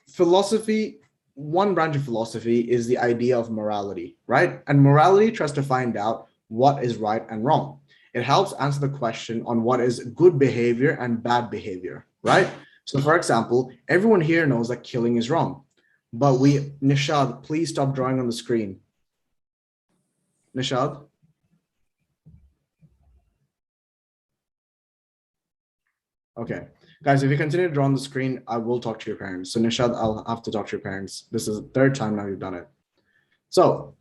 philosophy. One branch of philosophy is the idea of morality, right? And morality tries to find out what is right and wrong. It helps answer the question on what is good behavior and bad behavior, right? So for example, everyone here knows that killing is wrong, but Nishad, please stop drawing on the screen. Nishad? Okay. Guys, if you continue to draw on the screen, I will talk to your parents. So Nishad, I'll have to talk to your parents. This is the third time now you've done it. So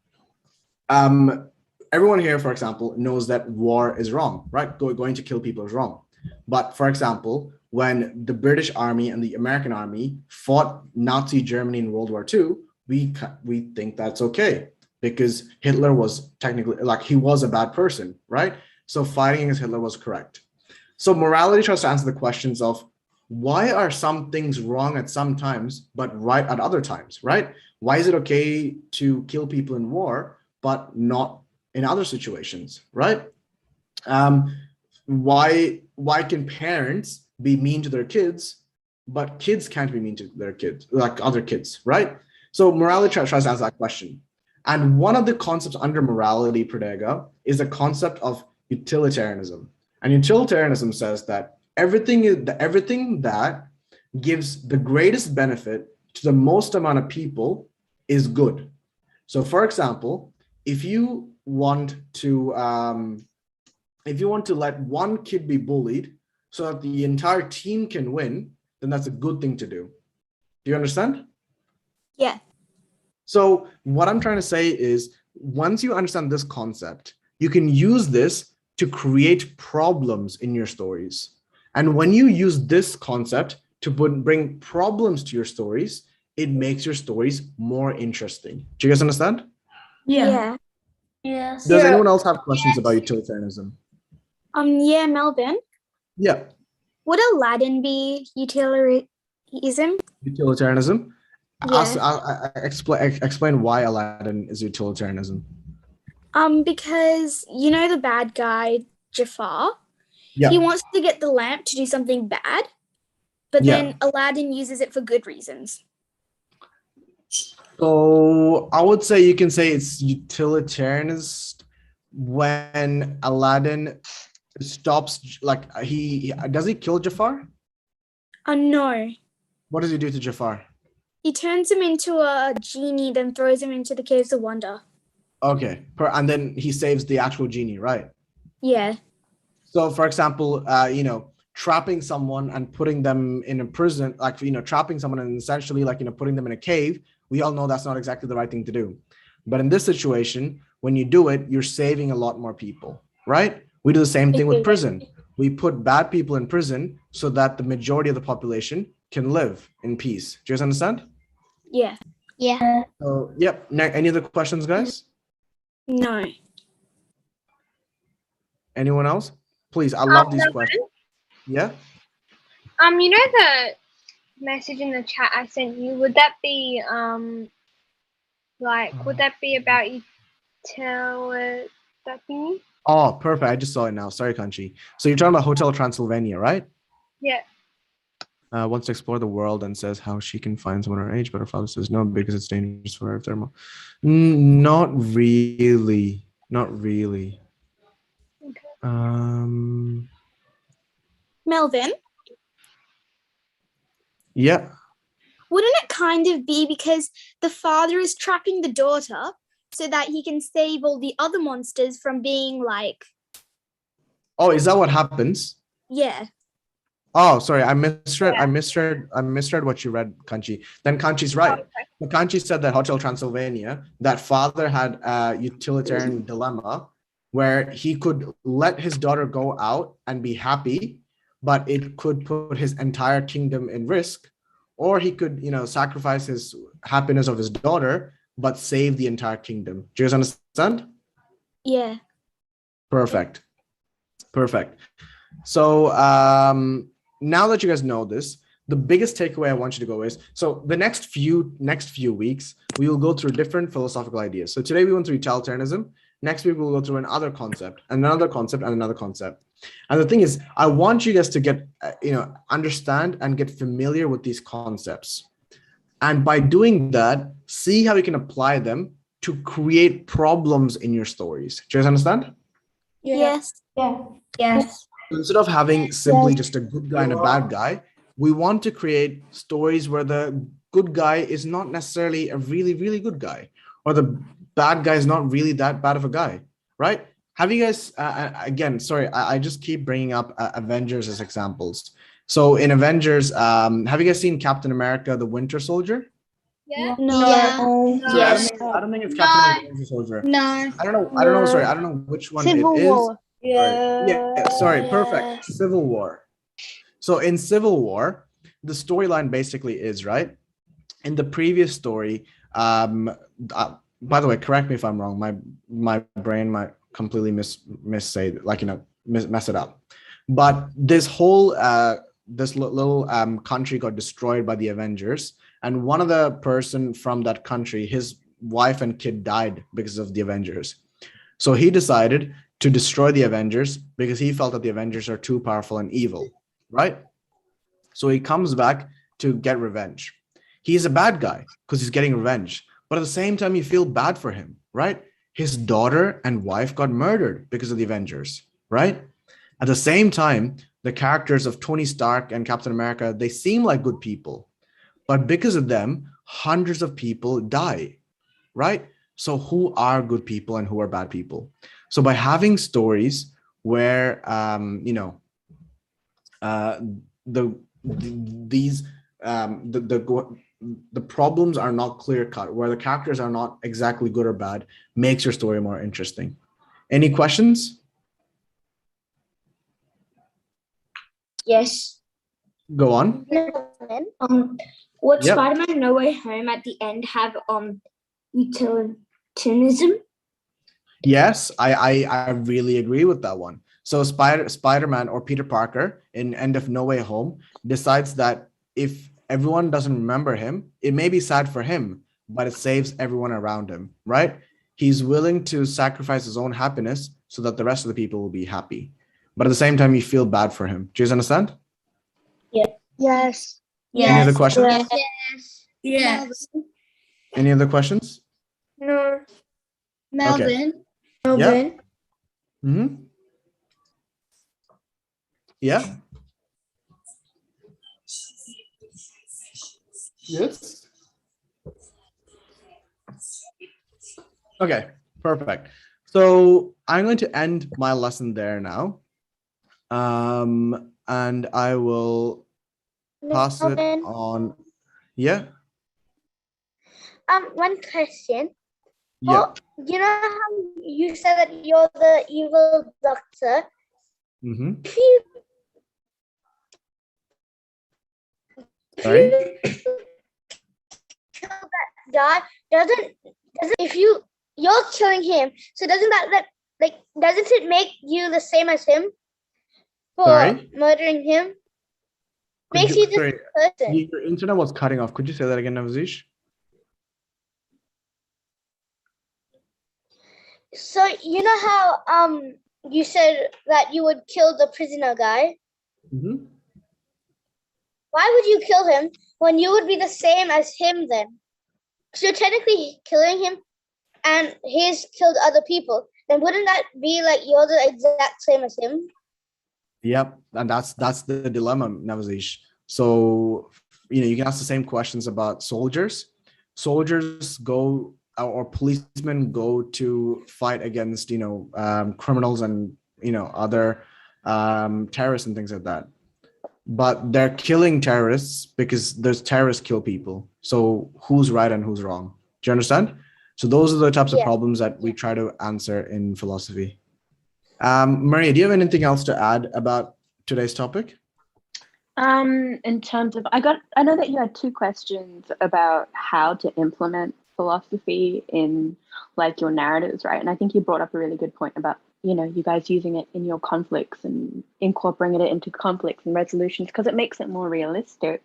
everyone here, for example, knows that war is wrong, right? Going to kill people is wrong. But for example, when the British Army and the American Army fought Nazi Germany in World War II, we think that's okay because Hitler was technically, like, he was a bad person, right? So fighting against Hitler was correct. So morality tries to answer the questions of why are some things wrong at some times, but right at other times, right? Why is it okay to kill people in war, but not in other situations, right? Why can parents be mean to their kids, but kids can't be mean to their kids, like other kids, right? So morality tries to answer that question. And one of the concepts under morality, Pradega, is the concept of utilitarianism. And utilitarianism says that everything that gives the greatest benefit to the most amount of people is good. So for example, if you want to let one kid be bullied so that the entire team can win, then that's a good thing to do. Do you understand? Yeah. So what I'm trying to say is once you understand this concept, you can use this to create problems in your stories. And when you use this concept to bring problems to your stories, it makes your stories more interesting. Do you guys understand? Yeah. Yes. Does anyone else have questions about utilitarianism? Yeah, Melvin. Yeah. Would Aladdin be utilitarianism? Utilitarianism? Yeah. Explain why Aladdin is utilitarianism. Because you know the bad guy, Jafar? Yeah. He wants to get the lamp to do something bad, but then Aladdin uses it for good reasons. So I would say you can say it's utilitarianist when Aladdin stops, like does he kill Jafar? No. What does he do to Jafar? He turns him into a genie, then throws him into the caves of wonder. Okay, and then he saves the actual genie, right? Yeah. So for example, trapping someone and putting them in a prison, trapping someone and essentially putting them in a cave, we all know that's not exactly the right thing to do. But in this situation, when you do it, you're saving a lot more people, right? We do the same thing with prison. We put bad people in prison so that the majority of the population can live in peace. Do you guys understand? Yeah. Yeah. So, yep. Any other questions, guys? No. Anyone else? Please, I love these questions. Yeah? You know the message in the chat I sent you, would that be would that be about utility? That thingy? Oh, perfect. I just saw it now. Sorry, Kanchi. So you're talking about Hotel Transylvania, right? Yeah. Wants to explore the world and says how she can find someone her age, but her father says no because it's dangerous for her thermal. Not really. Not really. Melvin, Yeah. wouldn't it kind of be because the father is trapping the daughter so that he can save all the other monsters from being like, Oh, is that what happens? yeah. Oh, sorry, I misread what you read, Kanchi. Then Kanchi's right. So Kanchi said that Hotel Transylvania, that father had a utilitarian dilemma where he could let his daughter go out and be happy, but it could put his entire kingdom in risk, or he could, sacrifice his happiness of his daughter, but save the entire kingdom. Do you guys understand? Yeah. Perfect. So now that you guys know this, the biggest takeaway I want you to go is, so the next few weeks, we will go through different philosophical ideas. So today we went through utilitarianism. Next week we'll go through another concept, another concept, and another concept. And the thing is, I want you guys to get, understand and get familiar with these concepts. And by doing that, see how you can apply them to create problems in your stories. Do you guys understand? Yes. Yeah. Yes. Instead of having simply just a good guy and a bad guy, we want to create stories where the good guy is not necessarily a really, really good guy, or the bad guy is not really that bad of a guy, right? Have you guys, again, sorry, I just keep bringing up Avengers as examples. So in Avengers, have you guys seen Captain America, the Winter Soldier? Yeah. No. So I don't think it's Captain America, the Winter Soldier. No. I don't know, sorry, I don't know which one Civil it is. War. Sorry, perfect. Civil War. So in Civil War, the storyline basically is, right? In the previous story, by the way, correct me if I'm wrong. My brain might completely mess it up. But this whole this little country got destroyed by the Avengers, and one of the person from that country, his wife and kid died because of the Avengers. So he decided to destroy the Avengers because he felt that the Avengers are too powerful and evil, right? So he comes back to get revenge. He's a bad guy because he's getting revenge. But at the same time, you feel bad for him, right? His daughter and wife got murdered because of the Avengers, right? At the same time, the characters of Tony Stark and Captain America, they seem like good people. But because of them, hundreds of people die, right? So who are good people and who are bad people? So by having stories where the problems are not clear cut, where the characters are not exactly good or bad, makes your story more interesting. Any questions? Yes. Go on. Would Yep. Spider-Man No Way Home at the end have utilitarianism? Yes, I really agree with that one. So Spider-Man or Peter Parker in End of No Way Home decides that if everyone doesn't remember him, it may be sad for him, but it saves everyone around him, right? He's willing to sacrifice his own happiness so that the rest of the people will be happy. But at the same time, you feel bad for him. Do you understand? Yes. Any other questions? Yes. Yes. Any other questions? No. Melvin. Yeah. Mm-hmm. Yeah. Yes. Okay, perfect. So I'm going to end my lesson there now. And I will pass it on. Yeah. One question. Yeah. You know how you said that you're the evil doctor? Mm-hmm. If you Sorry. kill that guy, doesn't if you're killing him, so doesn't that doesn't it make you the same as him for Sorry? murdering him? Makes you this person. Your internet was cutting off. Could you say that again, Navzish? So you know how you said that you would kill the prisoner guy? Mm-hmm. Why would you kill him when you would be the same as him then? Because you're technically killing him and he's killed other people. then wouldn't that be like you're the exact same as him? Yep, and that's the dilemma, Navazish. So, you can ask the same questions about soldiers. Soldiers go, or policemen go to fight against, criminals and, other terrorists and things like that. But they're killing terrorists because those terrorists kill people. So who's right and who's wrong? Do you understand? So those are the types of problems that we try to answer in philosophy. Maria, do you have anything else to add about today's topic? In terms of, I know that you had 2 questions about how to implement philosophy in like your narratives, right? And I think you brought up a really good point about, you guys using it in your conflicts and incorporating it into conflicts and resolutions because it makes it more realistic.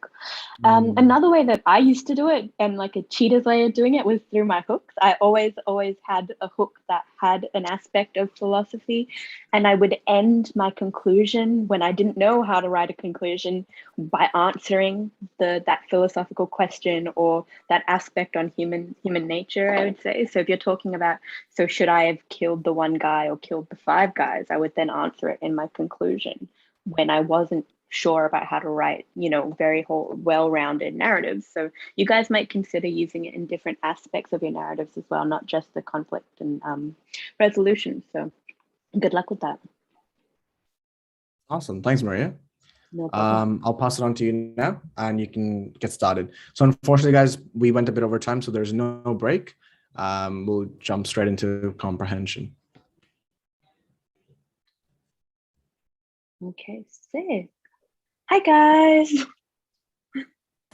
Another way that I used to do it, and like a cheater's way of doing it, was through my hooks. I always had a hook that had an aspect of philosophy, and I would end my conclusion when I didn't know how to write a conclusion by answering that philosophical question or that aspect on human nature, I would say. So if you're talking about, so should I have killed the one guy or killed the 5 guys, I would then answer it in my conclusion when I wasn't sure about how to write, very whole, well-rounded narratives. So you guys might consider using it in different aspects of your narratives as well, not just the conflict and resolution. So good luck with that. Awesome. Thanks, Maria. No problem. I'll pass it on to you now and you can get started. So unfortunately, guys, we went a bit over time, so there's no break. We'll jump straight into comprehension. Okay, sick. Hi, guys.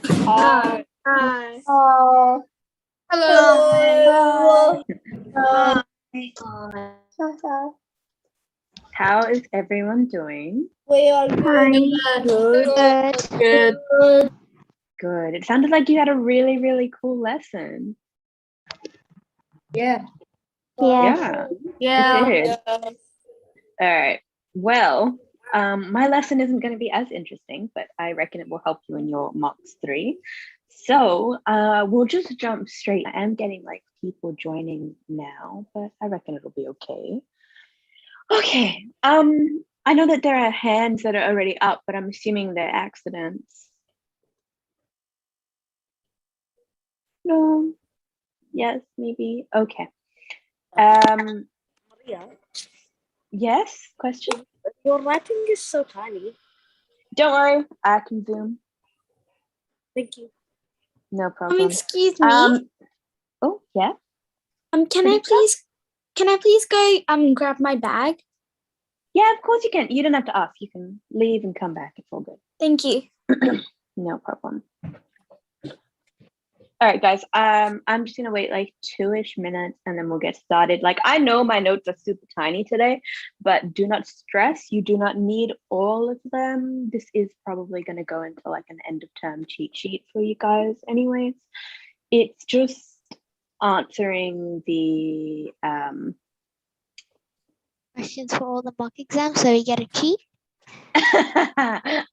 Hi. Hi. Hello. How is everyone doing? We are good. Good. Good. It sounded like you had a really, really cool lesson. Yeah. Yeah. It did. All right. Well, my lesson isn't going to be as interesting, but I reckon it will help you in your mocks 3. So we'll just jump straight. I am getting like people joining now, but I reckon it'll be okay. Okay. I know that there are hands that are already up, but I'm assuming they're accidents. No. Yes, maybe. Okay. Maria, Yes, question? your writing is so tiny. Don't worry, I can zoom. Thank you. No problem. Excuse me. Oh, yeah. Can I please go grab my bag? Yeah, of course you can. You don't have to ask. You can leave and come back. It's all good. Thank you. No problem. All right, guys. I'm just gonna wait like 2-ish minutes and then we'll get started. Like, I know my notes are super tiny today, but do not stress. You do not need all of them. This is probably gonna go into like an end of term cheat sheet for you guys anyways. It's just answering the Questions for all the mock exams, so you get a cheat.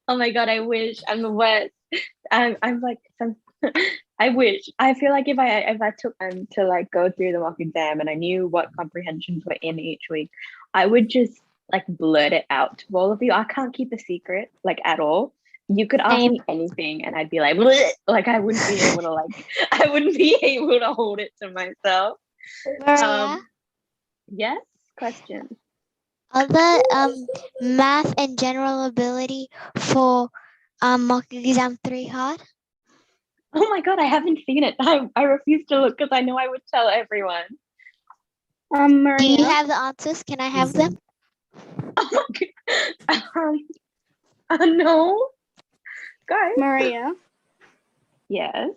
Oh my god, I wish. I'm the worst. I'm like I wish. I feel like if I took time to like go through the mock exam and I knew what comprehensions were in each week, I would just like blurt it out to all of you. I can't keep a secret like at all. You could ask me anything and I'd be like, bleh! Like I wouldn't be able to hold it to myself. Maria? Yes, question. Are the math and general ability for mock exam 3 hard? Oh my god, I haven't seen it. I refuse to look because I know I would tell everyone. Maria? Do you have the answers? Can I have them? Oh my god. No. Guys. Maria? Yes.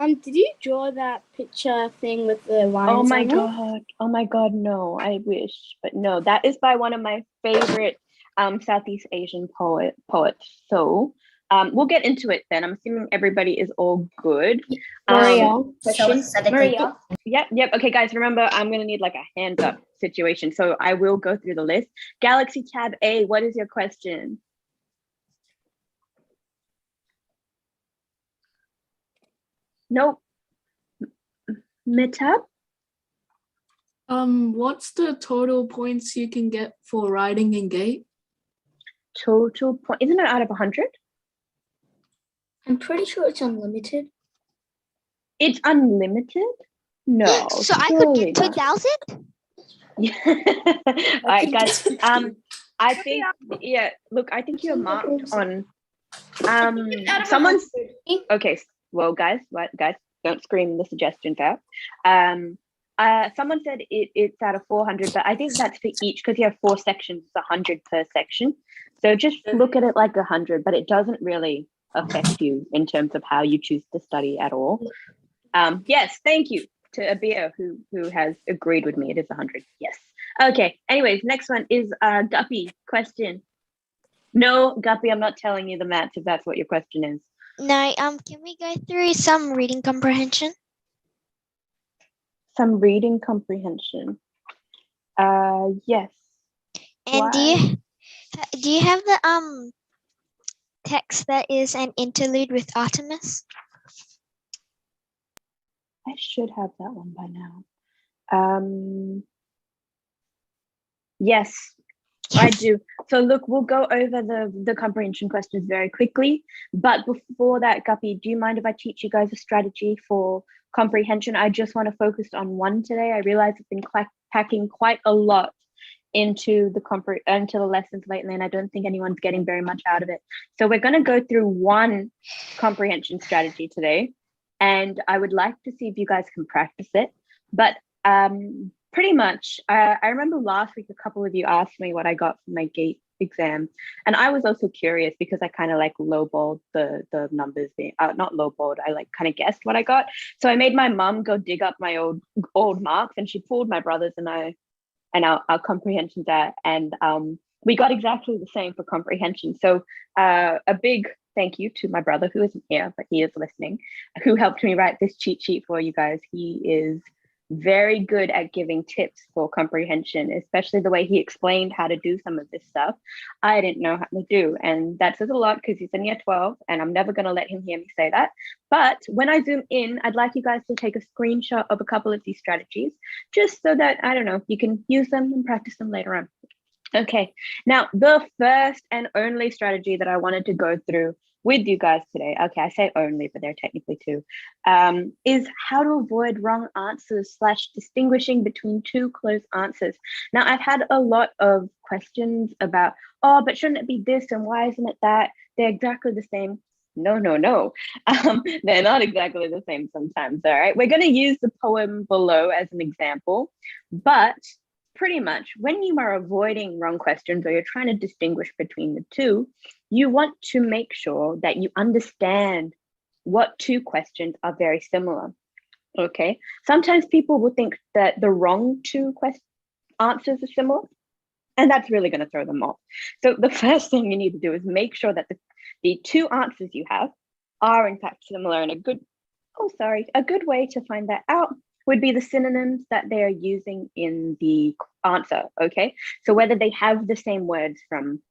Did you draw that picture thing with the lines? Oh my on it? god. Oh my god, no. I wish. But no, that is by one of my favorite Southeast Asian poets. So we'll get into it then. I'm assuming everybody is all good. Maria, Maria. Yep. Okay, guys, remember, I'm going to need like a hands up situation. So I will go through the list. Galaxy Tab A, what is your question? Nope. Mitab? What's the total points you can get for writing in gate? Total point, isn't it out of 100? I'm pretty sure it's unlimited. It's unlimited? No. So I could surely get not. 2,000? All right, guys. I think, yeah, look, I think you're marked on someone's okay. Well, guys, don't scream the suggestions out. Someone said it's out of 400, but I think that's for each because you have 4 sections, it's 100 per section. So just look at it like 100, but it doesn't really affect you in terms of how you choose to study at all. Yes, thank you to Abir who has agreed with me. It is 100. Yes. Okay. Anyways, next one is Guppy question. No, Guppy, I'm not telling you the maths if that's what your question is. No, can we go through some reading comprehension? Some reading comprehension. Yes. And do you have the text that is an interlude with Artemis? I should have that one by now. Yes, I do. So look, we'll go over the comprehension questions very quickly. But before that, Guppy, do you mind if I teach you guys a strategy for comprehension? I just want to focus on one today. I realize I've been packing quite a lot into the lessons lately, and I don't think anyone's getting very much out of it. So we're going to go through one comprehension strategy today, and I would like to see if you guys can practice it. But pretty much, I remember last week a couple of you asked me what I got for my GATE exam, and I was also curious because I kind of like lowballed the numbers being not lowballed, I like kind of guessed what I got. So I made my mum go dig up my old marks, and she pulled my brothers and I and our comprehension there, and we got exactly the same for comprehension. So a big thank you to my brother who isn't here, but he is listening, who helped me write this cheat sheet for you guys. He is very good at giving tips for comprehension, especially the way he explained how to do some of this stuff I didn't know how to do. And that says a lot because he's in year 12 and I'm never going to let him hear me say that. But when I zoom in, I'd like you guys to take a screenshot of a couple of these strategies, just so that, I don't know, you can use them and practice them later on. Okay, now the first and only strategy that I wanted to go through with you guys today, okay, I say only, but they're technically two, is how to avoid wrong answers / distinguishing between two close answers. Now, I've had a lot of questions about, oh, but shouldn't it be this and why isn't it that? They're exactly the same. No. They're not exactly the same sometimes, all right? We're going to use the poem below as an example, but pretty much when you are avoiding wrong questions or you're trying to distinguish between the two, you want to make sure that you understand what two questions are very similar, okay? Sometimes people will think that the wrong two answers are similar, and that's really going to throw them off. So the first thing you need to do is make sure that the two answers you have are in fact similar, and a good way to find that out would be the synonyms that they're using in the answer, okay? So whether they have the same words from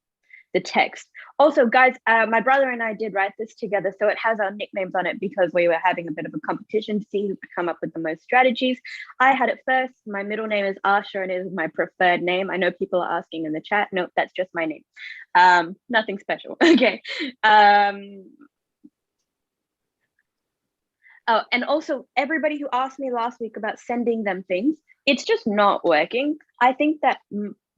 the text. Also, guys, my brother and I did write this together, so it has our nicknames on it because we were having a bit of a competition to see who could come up with the most strategies. I had it first. My middle name is Asha and it is my preferred name. I know people are asking in the chat. No, that's just my name. Nothing special, okay. Oh, and also everybody who asked me last week about sending them things, it's just not working. I think that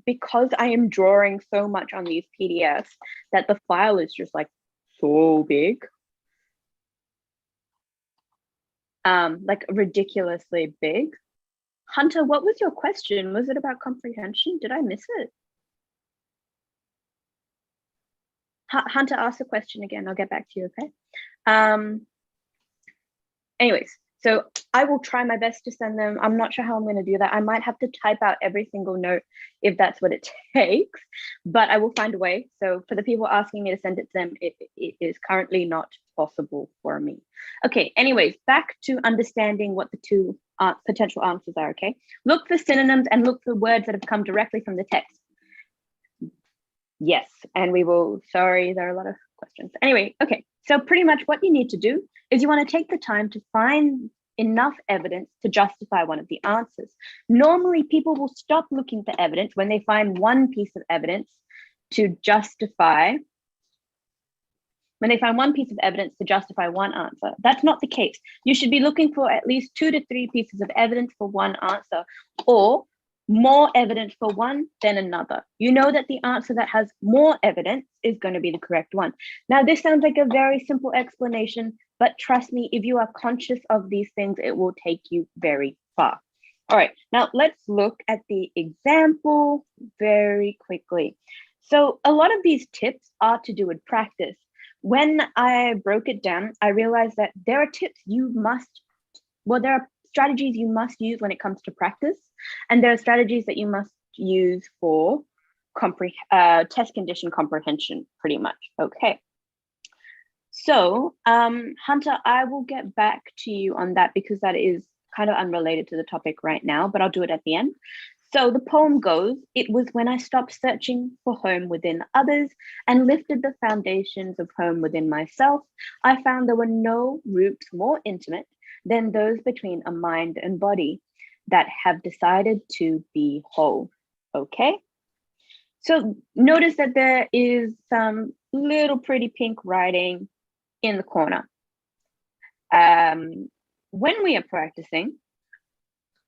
because I am drawing so much on these PDFs that the file is just like so big, like ridiculously big. Hunter, what was your question? Was it about comprehension? Did I miss it? Hunter, ask the question again. I'll get back to you, okay? Anyways, so I will try my best to send them. I'm not sure how I'm going to do that. I might have to type out every single note if that's what it takes, but I will find a way. So for the people asking me to send it to them, it is currently not possible for me. Okay, anyways, back to understanding what the two potential answers are, okay? Look for synonyms and look for words that have come directly from the text. Yes, and we will, sorry, there are a lot of questions. Anyway, okay, so pretty much what you need to do is you want to take the time to find enough evidence to justify one of the answers. Normally, people will stop looking for evidence when they find one piece of evidence to justify one answer. That's not the case. You should be looking for at least 2 to 3 pieces of evidence for one answer, or more evidence for one than another. You know that the answer that has more evidence is going to be the correct one. Now, this sounds like a very simple explanation, but trust me, if you are conscious of these things, it will take you very far. All right, now let's look at the example very quickly. So a lot of these tips are to do with practice. When I broke it down, I realized that there are there are strategies you must use when it comes to practice, and there are strategies that you must use for test condition comprehension, pretty much. Okay. So, Hunter, I will get back to you on that because that is kind of unrelated to the topic right now, but I'll do it at the end. So the poem goes, "It was when I stopped searching for home within others and lifted the foundations of home within myself, I found there were no roots more intimate than those between a mind and body that have decided to be whole." Okay? So notice that there is some little pretty pink writing in the corner. When we are practicing,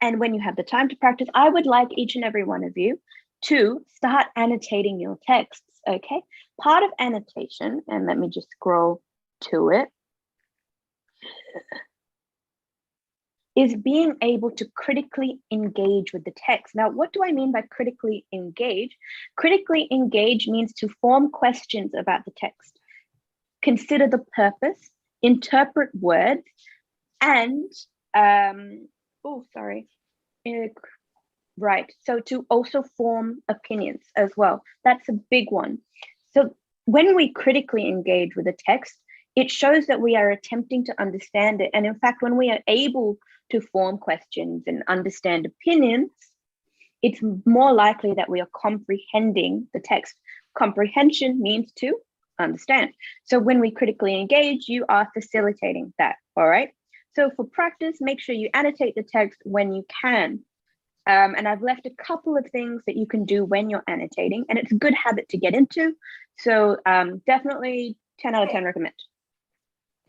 and when you have the time to practice, I would like each and every one of you to start annotating your texts, okay? Part of annotation, and let me just scroll to it, is being able to critically engage with the text. Now, what do I mean by critically engage? Critically engage means to form questions about the text, consider the purpose, interpret words, and right. So to also form opinions as well. That's a big one. So when we critically engage with a text, it shows that we are attempting to understand it. And in fact, when we are able to form questions and understand opinions, it's more likely that we are comprehending the text. Comprehension means to understand. So when we critically engage, you are facilitating that, all right? So for practice, make sure you annotate the text when you can. And I've left a couple of things that you can do when you're annotating, and it's a good habit to get into. So definitely 10 out of 10 recommend.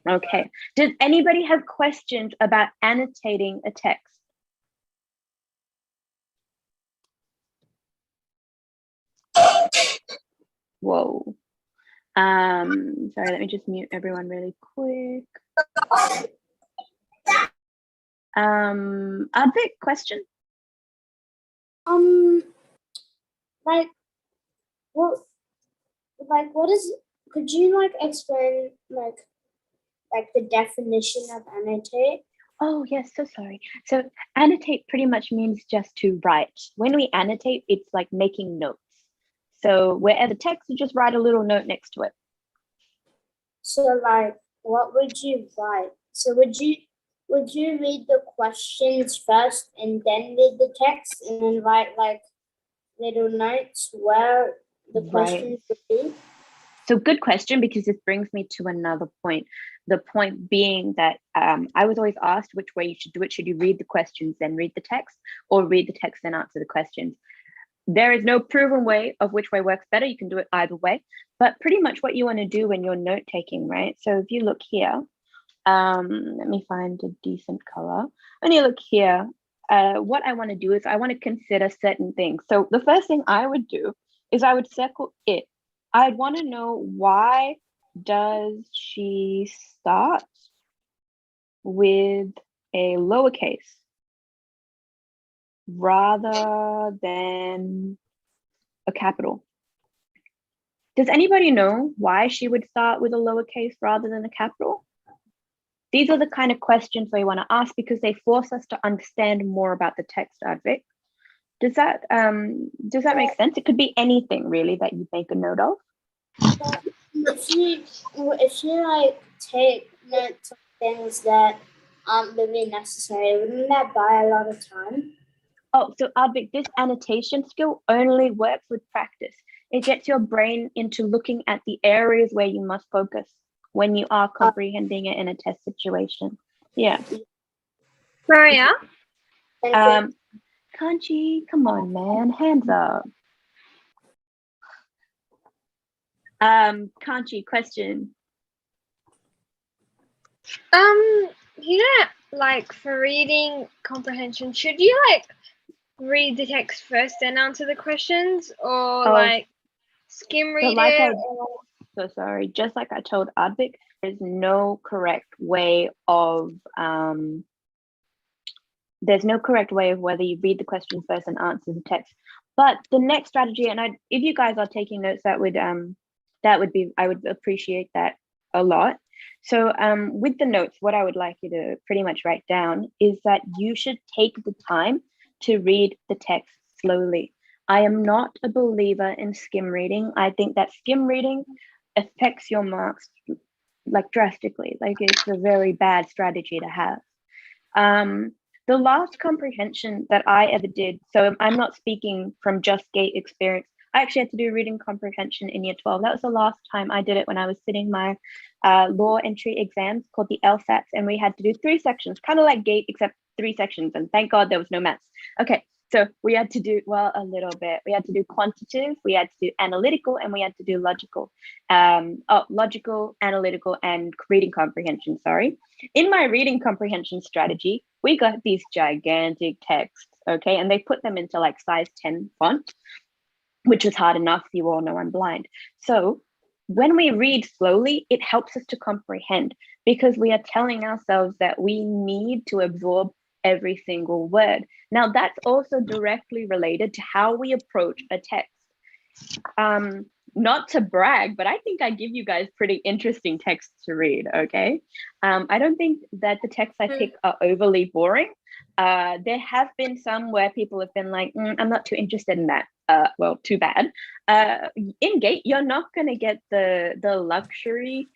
Okay, does anybody have questions about annotating a text? Whoa. Sorry, let me just mute everyone really quick. Advik, question? Like, what is? Could you explain like the definition of annotate? Oh yes, so sorry. So annotate pretty much means just to write. When we annotate, it's like making notes. So wherever text, you just write a little note next to it. So what would you write? So would you read the questions first and then read the text and then write little notes where the questions would be? So good question, because this brings me to another point. The point being that I was always asked which way you should do it. Should you read the questions, then read the text, or read the text, then answer the questions? There is no proven way of which way works better. You can do it either way, but pretty much what you want to do when you're note taking, right? So if you look here, let me find a decent color. When you look here, what I want to do is I want to consider certain things. So the first thing I would do is I would circle it. I'd want to know, why does she start with a lowercase rather than a capital? Does anybody know why she would start with a lowercase rather than a capital? These are the kind of questions we want to ask because they force us to understand more about the text, Advik. Does that make sense? It could be anything really that you make a note of. If you take notes of things that aren't really necessary, wouldn't that buy a lot of time? Oh, so Advik, this annotation skill only works with practice. It gets your brain into looking at the areas where you must focus when you are comprehending it in a test situation. Yeah. Maria? Kanchi, come on, man, hands up. Kanchi, question. You know, like for reading comprehension, should you like read the text first then answer the questions, or like skim read it? So sorry, just like I told Advik, there's no correct way of whether you read the questions first and answer the text. But the next strategy, and if you guys are taking notes, I would appreciate that a lot. So with the notes, what I would like you to pretty much write down is that you should take the time to read the text slowly. I am not a believer in skim reading. I think that skim reading affects your marks like drastically. Like it's a very bad strategy to have. The last comprehension that I ever did, so I'm not speaking from just GATE experience. I actually had to do reading comprehension in year 12. That was the last time I did it when I was sitting my law entry exams called the LSATs, and we had to do 3 sections, kind of like GATE, except 3 sections, and thank God there was no maths. Okay, so we had to do, well, a little bit. We had to do quantitative, we had to do analytical, and we had to do logical. Logical, analytical, and reading comprehension, sorry. In my reading comprehension strategy, we got these gigantic texts, okay? And they put them into like size 10 font, which was hard enough. You all know I'm blind. So when we read slowly, it helps us to comprehend because we are telling ourselves that we need to absorb every single word. Now, that's also directly related to how we approach a text. Not to brag, but I think I give you guys pretty interesting texts to read, okay? I don't think that the texts I pick are overly boring. There have been some where people have been like, I'm not too interested in that. Well, too bad. In GATE, you're not going to get the luxury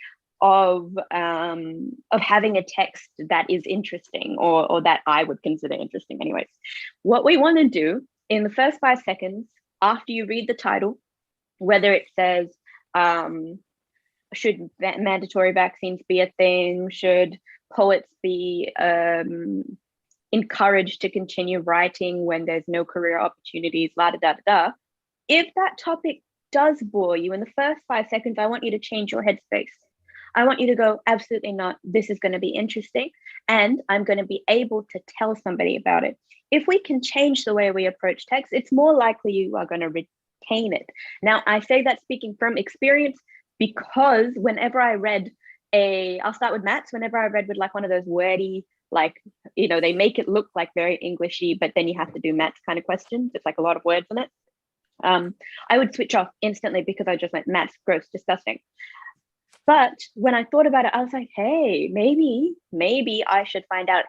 of having a text that is interesting or that I would consider interesting anyways. What we want to do in the first 5 seconds after you read the title, whether it says, should mandatory vaccines be a thing? Should poets be encouraged to continue writing when there's no career opportunities, la da da da da. If that topic does bore you in the first 5 seconds, I want you to change your headspace. I want you to go, absolutely not. This is going to be interesting. And I'm going to be able to tell somebody about it. If we can change the way we approach text, it's more likely you are going to retain it. Now, I say that speaking from experience because whenever I read I'll start with maths, whenever I read with like one of those wordy, like, you know, they make it look like very Englishy, but then you have to do maths kind of questions. It's like a lot of words in it. I would switch off instantly because I just went maths, gross, disgusting. But when I thought about it, I was like, hey, maybe I should find out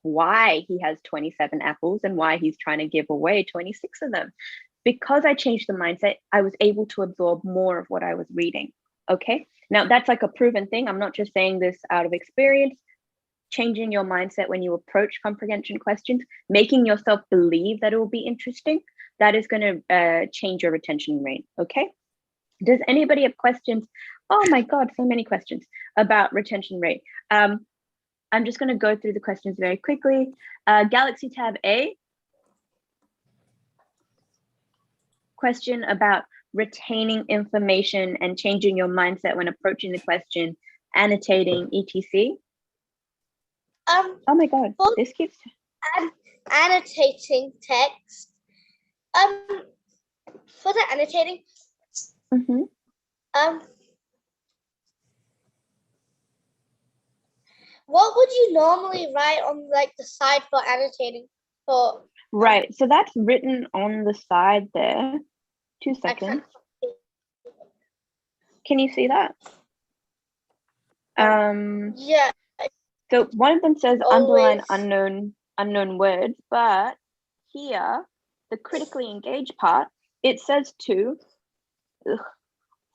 why he has 27 apples and why he's trying to give away 26 of them. Because I changed the mindset, I was able to absorb more of what I was reading. Okay, now that's like a proven thing. I'm not just saying this out of experience. Changing your mindset when you approach comprehension questions, making yourself believe that it will be interesting, that is going to change your retention rate. Okay, does anybody have questions? Oh my God, so many questions about retention rate. I'm just going to go through the questions very quickly. Galaxy Tab A. Question about retaining information and changing your mindset when approaching the question, annotating, etc. Oh my God, this keeps annotating text. For the annotating, what would you normally write on like the side for annotating? For right, so that's written on the side there. 2 seconds. Can you see that? Yeah. So one of them says underline unknown words, but here, the critically engaged part, it says to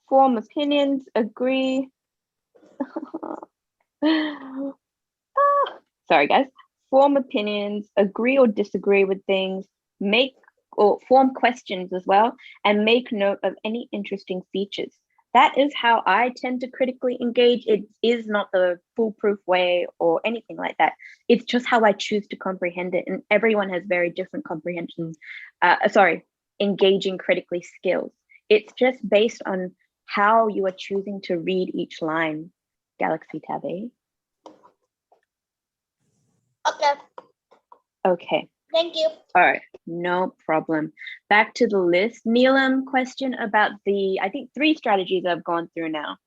form opinions, agree. Sorry, guys. Form opinions, agree or disagree with things, make or form questions as well, and make note of any interesting features. that is how I tend to critically engage. It is not the foolproof way or anything like that. It's just how I choose to comprehend it. And everyone has very different comprehension, engaging critically skills. It's just based on how you are choosing to read each line, Galaxy Tab A. Okay. Okay. Thank you. All right, no problem. Back to the list. Neelam, question about the, I think 3 strategies I've gone through now.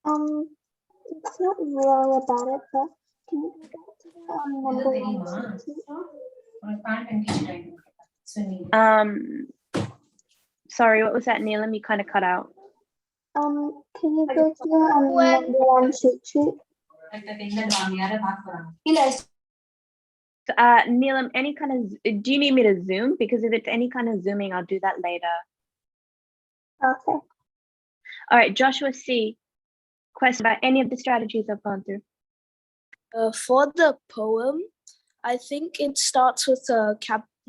It's not really about it, but can you go back to the number 1? Sorry, what was that, Neelam? You kind of cut out. Can you go to number 1 cheat sheet? Neelam, any kind of, do you need me to zoom? Because if it's any kind of zooming, I'll do that later. Okay. All right, Joshua C. Question about any of the strategies I've gone through. For the poem, I think it starts with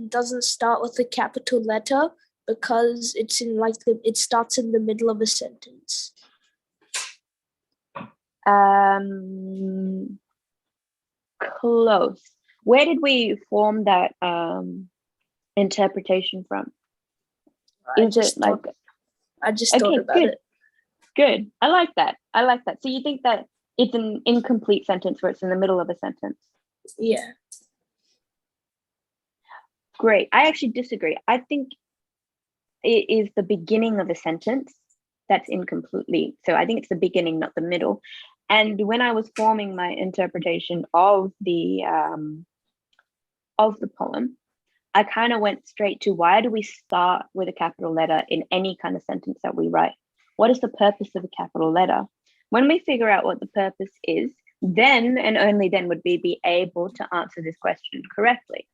doesn't start with a capital letter because it's in it starts in the middle of a sentence. Close. Where did we form that interpretation from? I just thought about it. Good. I like that. So you think that it's an incomplete sentence where it's in the middle of a sentence? Yeah. Great. I actually disagree. I think it is the beginning of a sentence that's incomplete. So I think it's the beginning, not the middle. And when I was forming my interpretation of the poem, I kind of went straight to, why do we start with a capital letter in any kind of sentence that we write? What is the purpose of a capital letter? When we figure out what the purpose is, then and only then would we be able to answer this question correctly.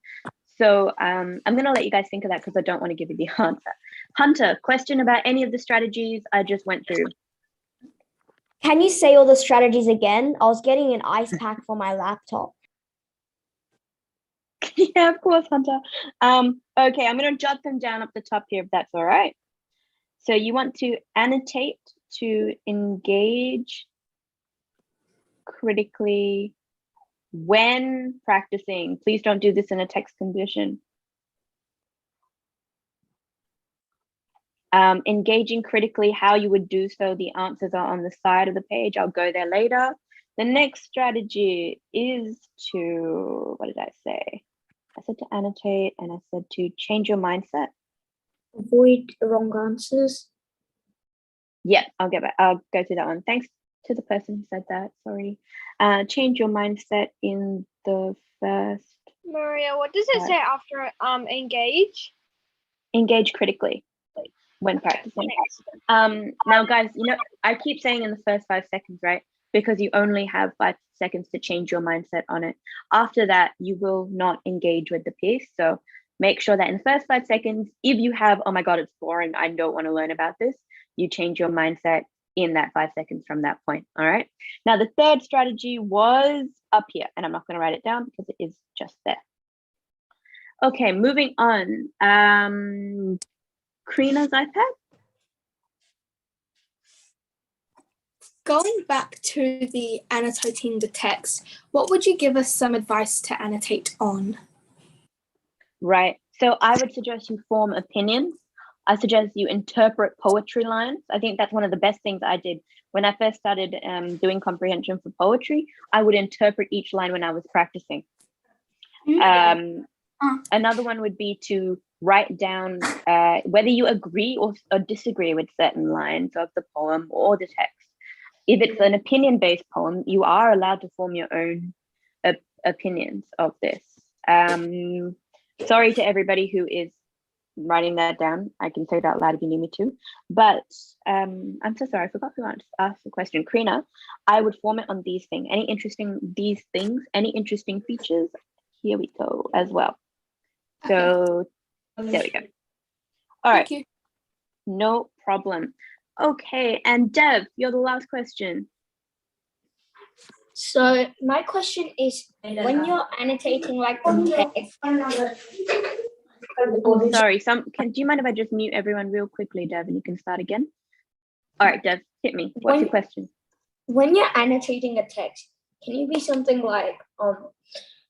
So I'm going to let you guys think of that because I don't want to give you the answer. Hunter, question about any of the strategies I just went through. Can you say all the strategies again? I was getting an ice pack for my laptop. Yeah, of course, Hunter. Okay, I'm going to jot them down up the top here if that's all right. So you want to annotate to engage critically when practicing. Please don't do this in a text condition. Engaging critically, how you would do so, the answers are on the side of the page. I'll go there later. The next strategy is to, what did I say? I said to annotate and I said to change your mindset. Avoid wrong answers. Yeah, I'll go through that one. Thanks to the person who said that, sorry. Change your mindset in the first. Maria, what does it say after engage? Engage critically when practicing. Now guys, you know, I keep saying in the first 5 seconds, right? Because you only have 5 seconds to change your mindset on it. After that, you will not engage with the piece. So make sure that in the first 5 seconds, if you have, oh my God, it's boring, I don't want to learn about this, you change your mindset in that 5 seconds from that point, all right? Now, the third strategy was up here, and I'm not going to write it down because it is just there. Okay, moving on. Krina's iPad. Going back to the annotating the text, what would you give us some advice to annotate on? Right, so I would suggest you form opinions. I suggest you interpret poetry lines. I think that's one of the best things I did when I first started doing comprehension for poetry. I would interpret each line when I was practicing. Another one would be to write down whether you agree or disagree with certain lines of the poem or the text. If it's an opinion-based poem, you are allowed to form your own opinions of this. Sorry to everybody who is writing that down. I can say it out loud if you need me to. But I'm so sorry, I forgot who asked the question. Krina, I would form it on these things. Any interesting features? Here we go as well. So there we go. All right. Thank you. No problem. Okay, and Dev, you're the last question. So my question is, when you're annotating like the text, Oh, sorry. Do you mind if I just mute everyone real quickly, Dev, and you can start again? All right, Dev, hit me. What's your question? When you're annotating a text, can you be something like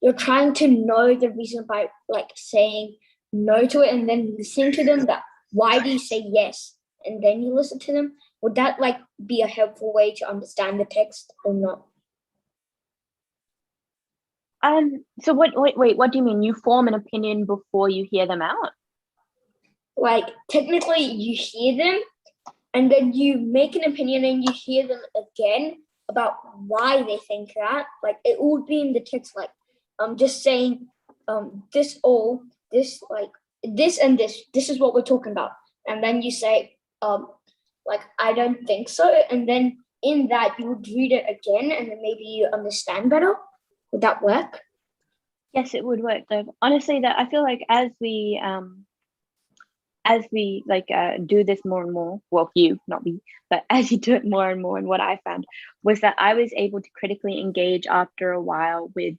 you're trying to know the reason by like saying no to it and then listening to them, that why do you say yes, and then you listen to them? Would that like be a helpful way to understand the text or not? So what do you mean? You form an opinion before you hear them out? Like technically you hear them and then you make an opinion and you hear them again about why they think that. Like it would be in the text, like just saying this and this is what we're talking about. And then you say like I don't think so. And then in that you would read it again and then maybe you understand better. Would that work? Yes, it would work though. Honestly, that I feel like as we do this more and more, well, you, not me, but as you do it more and more, and what I found was that I was able to critically engage after a while with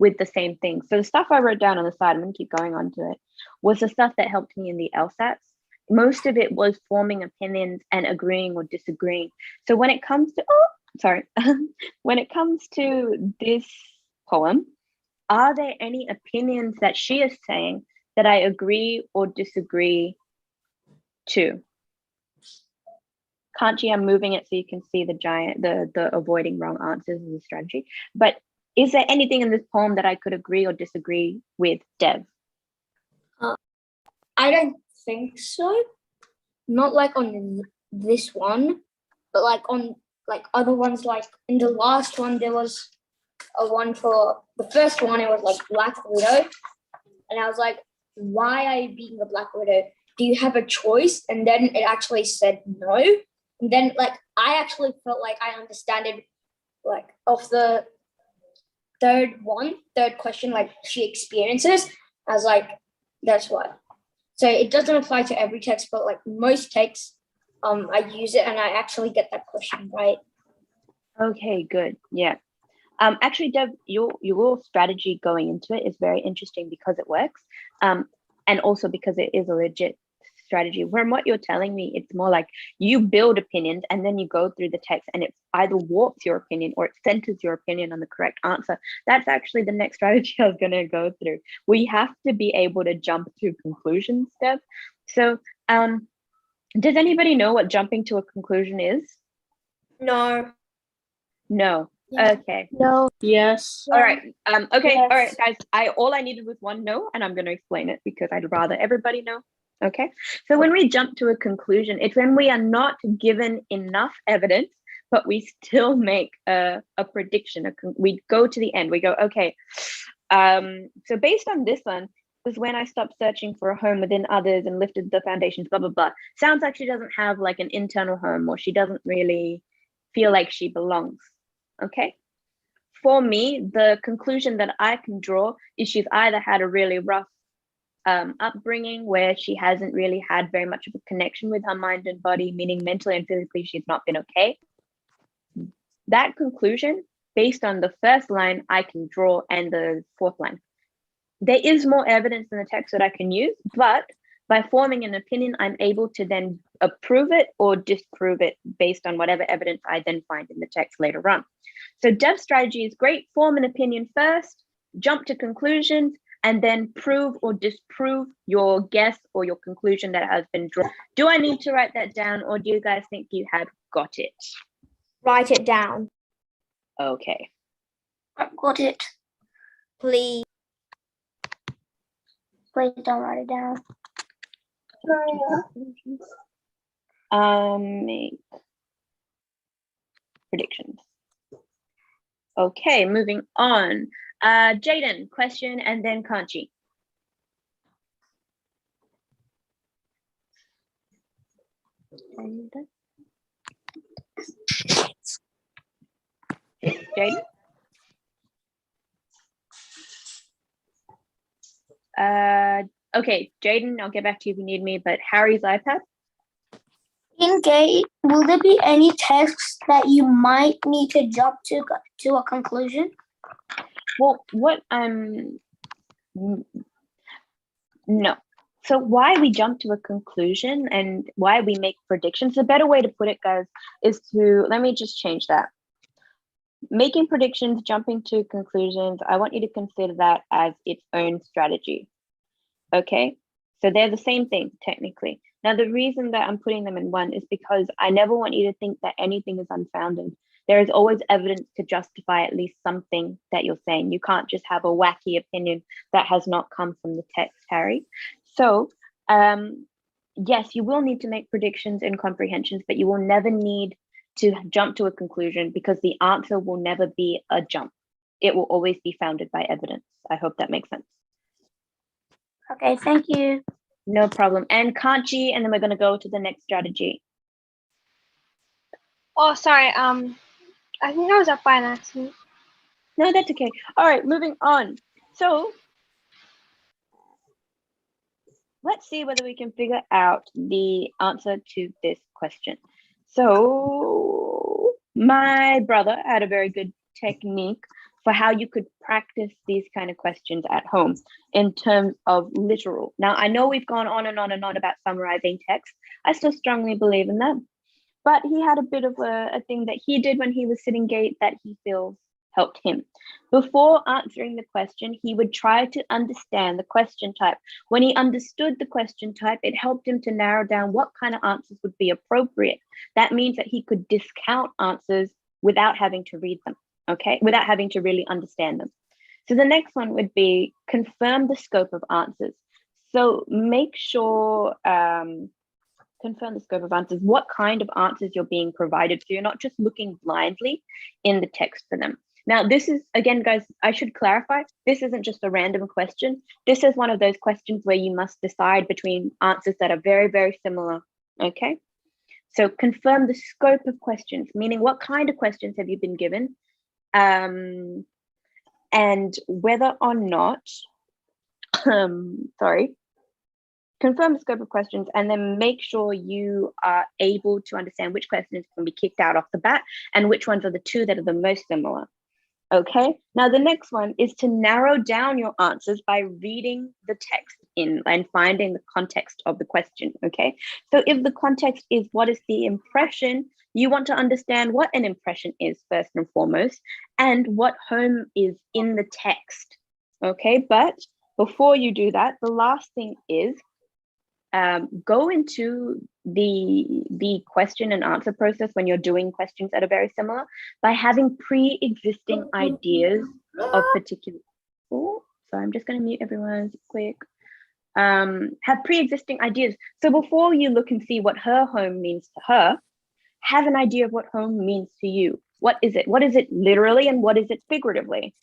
the same thing. So the stuff I wrote down on the side, I'm going to keep going on to it, was the stuff that helped me in the LSATs. Most of it was forming opinions and agreeing or disagreeing. So when it comes to, when it comes to this poem, are there any opinions that she is saying that I agree or disagree to? Can't you? I'm moving it so you can see the avoiding wrong answers as a strategy. But is there anything in this poem that I could agree or disagree with, Dev? I don't think so. Not like on this one, but like on like other ones. Like in the last one, there was a one for the first one. It was like Black Widow, and I was like, "Why are you being a Black Widow? Do you have a choice?" And then it actually said no. And then like I actually felt like I understood it, like of the third question, like she experiences. I was like, that's what. So it doesn't apply to every text, but like most texts, I use it and I actually get that question right. Okay, good. Yeah. Actually, Dev, your strategy going into it is very interesting because it works, and also because it is a legit strategy. From what you're telling me, it's more like you build opinions and then you go through the text and it either warps your opinion or it centers your opinion on the correct answer. That's actually the next strategy I was going to go through. We have to be able to jump to conclusions, Dev. So does anybody know what jumping to a conclusion is? No. No. Yeah. Okay. No. Yes. All right. Okay. Yes. All right, guys. All I needed was one no, and I'm going to explain it because I'd rather everybody know. Okay. So when we jump to a conclusion, it's when we are not given enough evidence, but we still make a prediction. We go to the end. We go, okay. So based on this one, was when I stopped searching for a home within others and lifted the foundations, blah, blah, blah. Sounds like she doesn't have like an internal home, or she doesn't really feel like she belongs. Okay. For me, the conclusion that I can draw is she's either had a really rough upbringing where she hasn't really had very much of a connection with her mind and body, meaning mentally and physically she's not been okay. That conclusion, based on the first line I can draw and the fourth line. There is more evidence in the text that I can use, but by forming an opinion, I'm able to then approve it or disprove it based on whatever evidence I then find in the text later on. So Dev's strategy is great. Form an opinion first, jump to conclusions, and then prove or disprove your guess or your conclusion that has been drawn. Do I need to write that down, or do you guys think you have got it? Write it down. Okay. I've got it. Please. Please don't write it down. Make predictions. Okay, moving on. Jaden, question, and then Kanchi. Jaden? Okay, Jaden, I'll get back to you if you need me, but Harry's iPad? In Gate, will there be any texts that you might need to jump to a conclusion? Well, what No. So why we jump to a conclusion and why we make predictions, a better way to put it, guys, is to, let me just change that. Making predictions, jumping to conclusions, I want you to consider that as its own strategy. Okay? So they're the same thing, technically. Now, the reason that I'm putting them in one is because I never want you to think that anything is unfounded. There is always evidence to justify at least something that you're saying. You can't just have a wacky opinion that has not come from the text, Harry. So, yes, you will need to make predictions and comprehensions, but you will never need to jump to a conclusion because the answer will never be a jump. It will always be founded by evidence. I hope that makes sense. Okay, thank you. No problem. And Kanchi, and then we're going to go to the next strategy. Oh, sorry. I think I was up by an accident. No, that's okay. All right, moving on. So let's see whether we can figure out the answer to this question. So my brother had a very good technique for how you could practice these kind of questions at home in terms of literal. Now, I know we've gone on and on and on about summarizing text. I still strongly believe in that. But he had a bit of a thing that he did when he was sitting gate that he feels helped him. Before answering the question, he would try to understand the question type. When he understood the question type, it helped him to narrow down what kind of answers would be appropriate. That means that he could discount answers without having to read them, okay? Without having to really understand them. So the next one would be confirm the scope of answers. So make sure, confirm the scope of answers, what kind of answers you're being provided. So you're not just looking blindly in the text for them. Now, this is, again, guys, I should clarify, this isn't just a random question. This is one of those questions where you must decide between answers that are very, very similar, okay? So confirm the scope of questions, meaning what kind of questions have you been given? And whether or not, sorry, confirm the scope of questions and then make sure you are able to understand which questions can be kicked out off the bat and which ones are the two that are the most similar. Okay, now the next one is to narrow down your answers by reading the text in and finding the context of the question, okay? So if the context is what is the impression, you want to understand what an impression is first and foremost and what home is in the text, okay? But before you do that, the last thing is go into the question and answer process when you're doing questions that are very similar by having pre-existing ideas of particular. Oh, sorry, I'm just going to mute everyone quick. Have pre-existing ideas. So before you look and see what her home means to her, have an idea of what home means to you. What is it? What is it literally and what is it figuratively?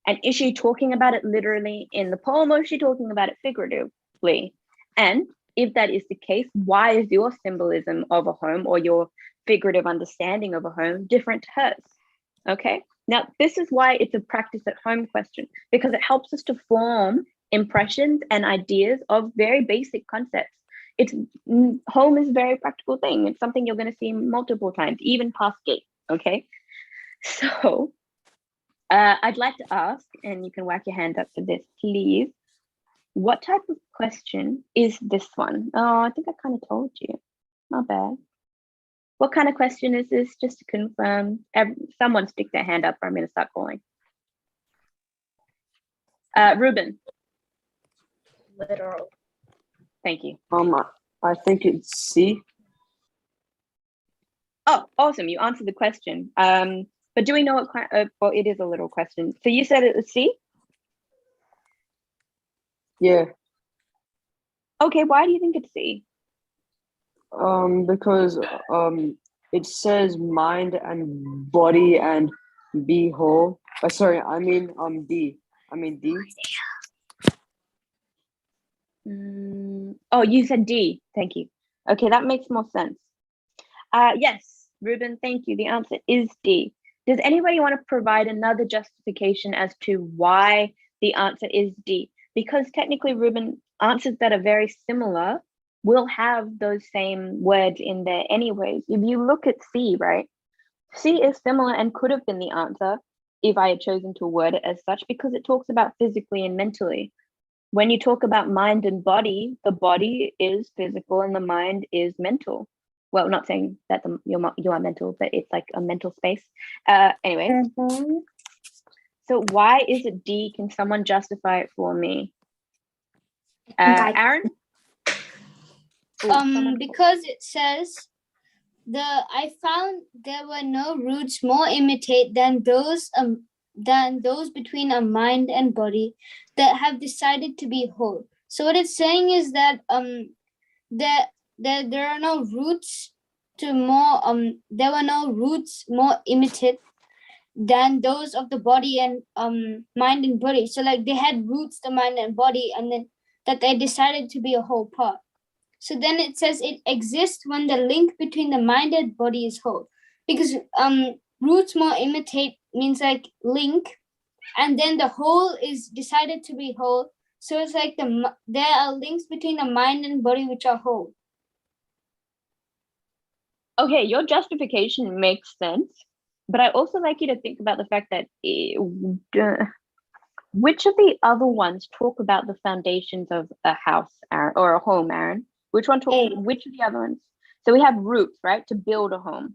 And is she talking about it literally in the poem or is she talking about it figuratively? And if that is the case, why is your symbolism of a home or your figurative understanding of a home different to hers? Okay, now this is why it's a practice at home question, because it helps us to form impressions and ideas of very basic concepts. Home is a very practical thing. It's something you're going to see multiple times, even past gate, okay? So I'd like to ask, and you can whack your hand up for this, please. What type of question is this one? Oh, I think I kind of told you. Not bad. What kind of question is this? Just to confirm. Someone stick their hand up or I'm going to start calling. Ruben. Literal. Thank you. I think it's C. Oh, awesome. You answered the question. But do we know what kind of, well, it is a little question. So you said it was C? Yeah. Okay, why do you think it's C? Because it says mind and body and be whole. Sorry, I mean D. Oh, you said D. Thank you. Okay, that makes more sense. Yes, Ruben, thank you. The answer is D. Does anybody want to provide another justification as to why the answer is D? Because technically, Ruben, answers that are very similar will have those same words in there anyways. If you look at C, right? C is similar and could have been the answer if I had chosen to word it as such, because it talks about physically and mentally. when you talk about mind and body, the body is physical and the mind is mental. Well, not saying that you are mental, but it's like a mental space. Anyway, so why is it D? Can someone justify it for me? Aaron? Because it says I found there were no roots more imitate than those between a mind and body that have decided to be whole. So what it's saying is that there are no roots there were no roots more imitate than those of the body and mind and body. So like they had roots, the mind and body, and then that they decided to be a whole part. So then it says it exists when the link between the mind and body is whole. Because roots more imitate means like link, and then the whole is decided to be whole. So it's like there are links between the mind and body which are whole. Okay, your justification makes sense, but I also like you to think about the fact that which of the other ones talk about the foundations of a house, Aaron, or a home, Aaron? Which one talks? Which of the other ones? So we have roots, right, to build a home.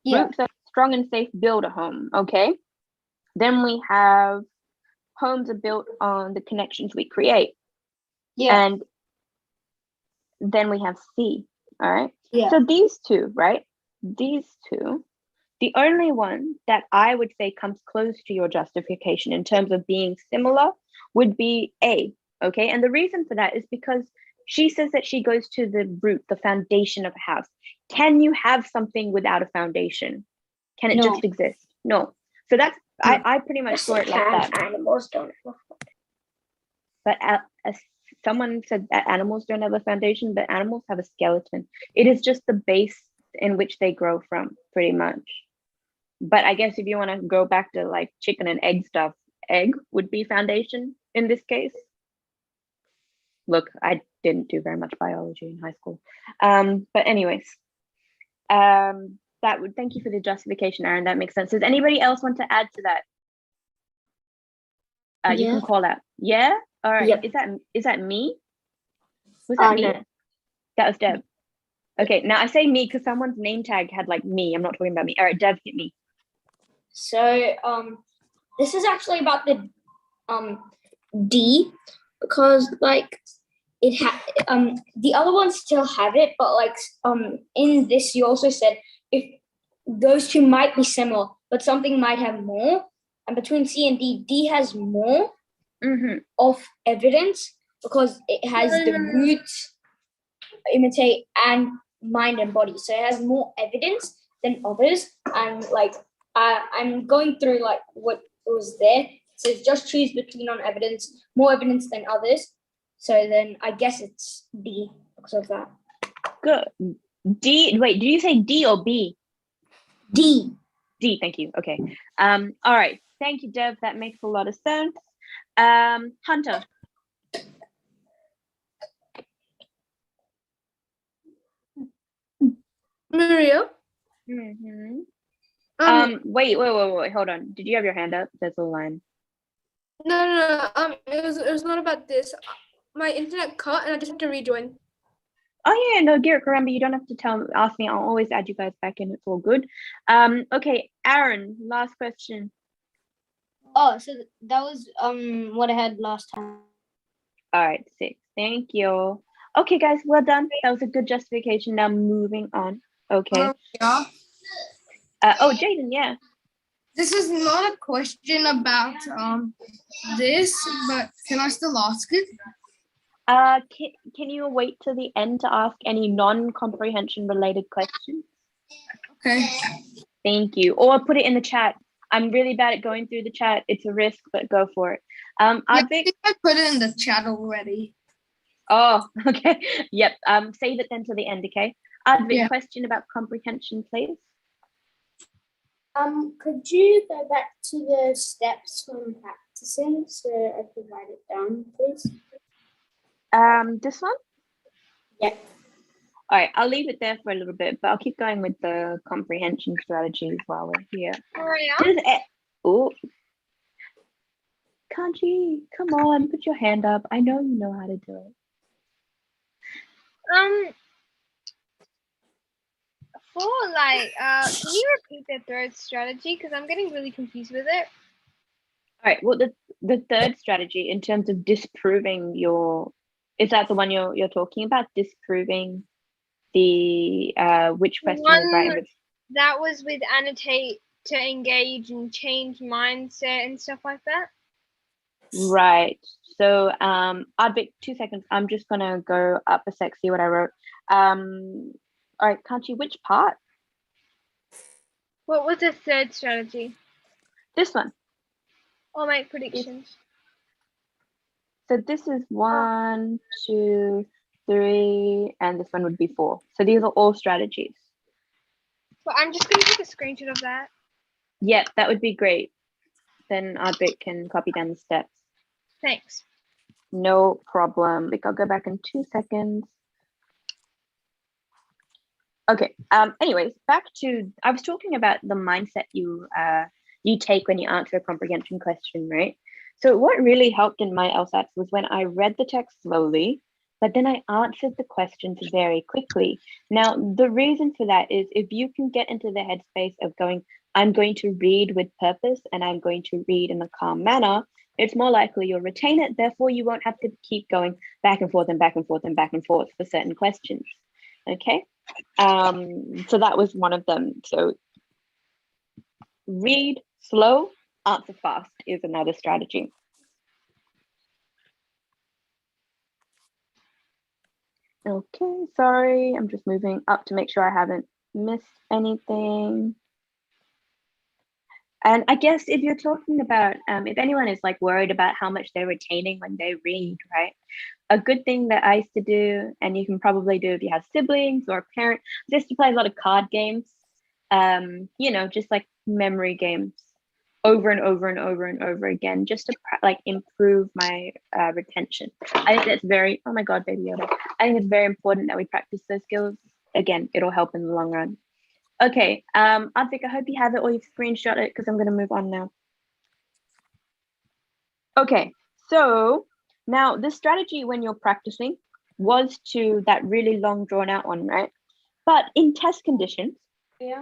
Yeah. Roots that are strong and safe build a home. Okay. Then we have homes are built on the connections we create. Yeah. And then we have C. All right. Yeah. So these two, right? These two, the only one that I would say comes close to your justification in terms of being similar would be A. Okay. And the reason for that is because she says that she goes to the root, the foundation of a house. Can you have something without a foundation? Can it just exist? No. So that's, I pretty much saw it like that. Animals don't have a foundation. But someone said that animals don't have a foundation, but animals have a skeleton. It is just the base in which they grow from, pretty much. But I guess if you want to go back to like chicken and egg stuff, egg would be foundation in this case. Look, I didn't do very much biology in high school. But anyways, thank you for the justification, Aaron. That makes sense. Does anybody else want to add to that? You can call out. Yeah? All right. Yep. Is that me? Was that me? No. That was Deb. Okay, now I say me because someone's name tag had like me. I'm not talking about me. All right, Deb, hit me. So this is actually about the D, because like the other ones still have it, but like in this you also said if those two might be similar, but something might have more. And between C and D, D has more of evidence because it has the roots, imitate, and mind and body. So it has more evidence than others. And like I'm going through like what was there. So it's just choose between more evidence than others. So then I guess it's D because of that. Good. D. Wait, did you say D or B? D. D. Thank you. Okay. All right. Thank you, Dev. That makes a lot of sense. Hunter. Maria. Wait. Hold on. Did you have your hand up? There's a line. No. It was not about this. My internet cut and I just had to rejoin. Oh yeah, no, Garrett, remember, you don't have to ask me. I'll always add you guys back in. It's all good. Okay, Aaron, last question. Oh, so that was what I had last time. All right, 6. Thank you. Okay, guys, well done. That was a good justification. Now moving on. Okay. Yeah. Jaden, yeah. This is not a question about this, but can I still ask it? Can you wait till the end to ask any non-comprehension related questions? Okay. Thank you. Or put it in the chat. I'm really bad at going through the chat. It's a risk, but go for it. I think I put it in the chat already. Oh, okay. Yep. Save it then till the end, okay? Advik, question about comprehension, please. Could you go back to the steps from practicing so I could write it down, please? This one? Yeah. All right, I'll leave it there for a little bit, but I'll keep going with the comprehension strategies while we're here. Kanji, come on, put your hand up. I know you know how to do it. For like, can you repeat the third strategy? Because I'm getting really confused with it. All right. Well, the third strategy in terms of disproving your, is that the one you're talking about? Disproving the which question is right? One that was with annotate to engage and change mindset and stuff like that. Right. So Advik, 2 seconds. I'm just gonna go up a sec, see what I wrote. All right, Kanchi, which part? What was the third strategy? This one. I'll make predictions. So this is 1, 2, 3, and this one would be 4. So these are all strategies. Well, I'm just gonna take a screenshot of that. Yep, that would be great. Then Advik can copy down the steps. Thanks. No problem. I'll go back in 2 seconds. Okay. Anyways, back to, I was talking about the mindset you take when you answer a comprehension question, right? So what really helped in my LSATs was when I read the text slowly, but then I answered the questions very quickly. Now, the reason for that is if you can get into the headspace of going, I'm going to read with purpose and I'm going to read in a calm manner, it's more likely you'll retain it. Therefore, you won't have to keep going back and forth and back and forth and back and forth for certain questions. Okay. So that was one of them. So read slow, answer fast is another strategy. Okay, sorry, I'm just moving up to make sure I haven't missed anything. And I guess if you're talking about, if anyone is like worried about how much they're retaining when they read, right? A good thing that I used to do, and you can probably do if you have siblings or a parent, I used to play a lot of card games, you know, just like memory games over and over and over and over again, just to like improve my retention. I think that's very, oh my God, baby Yoda. I think it's very important that we practice those skills. Again, it'll help in the long run. Okay, Advik, I hope you have it or you've screenshot it because I'm going to move on now. Okay, so now the strategy when you're practicing was to that really long drawn out one, right? But in test conditions,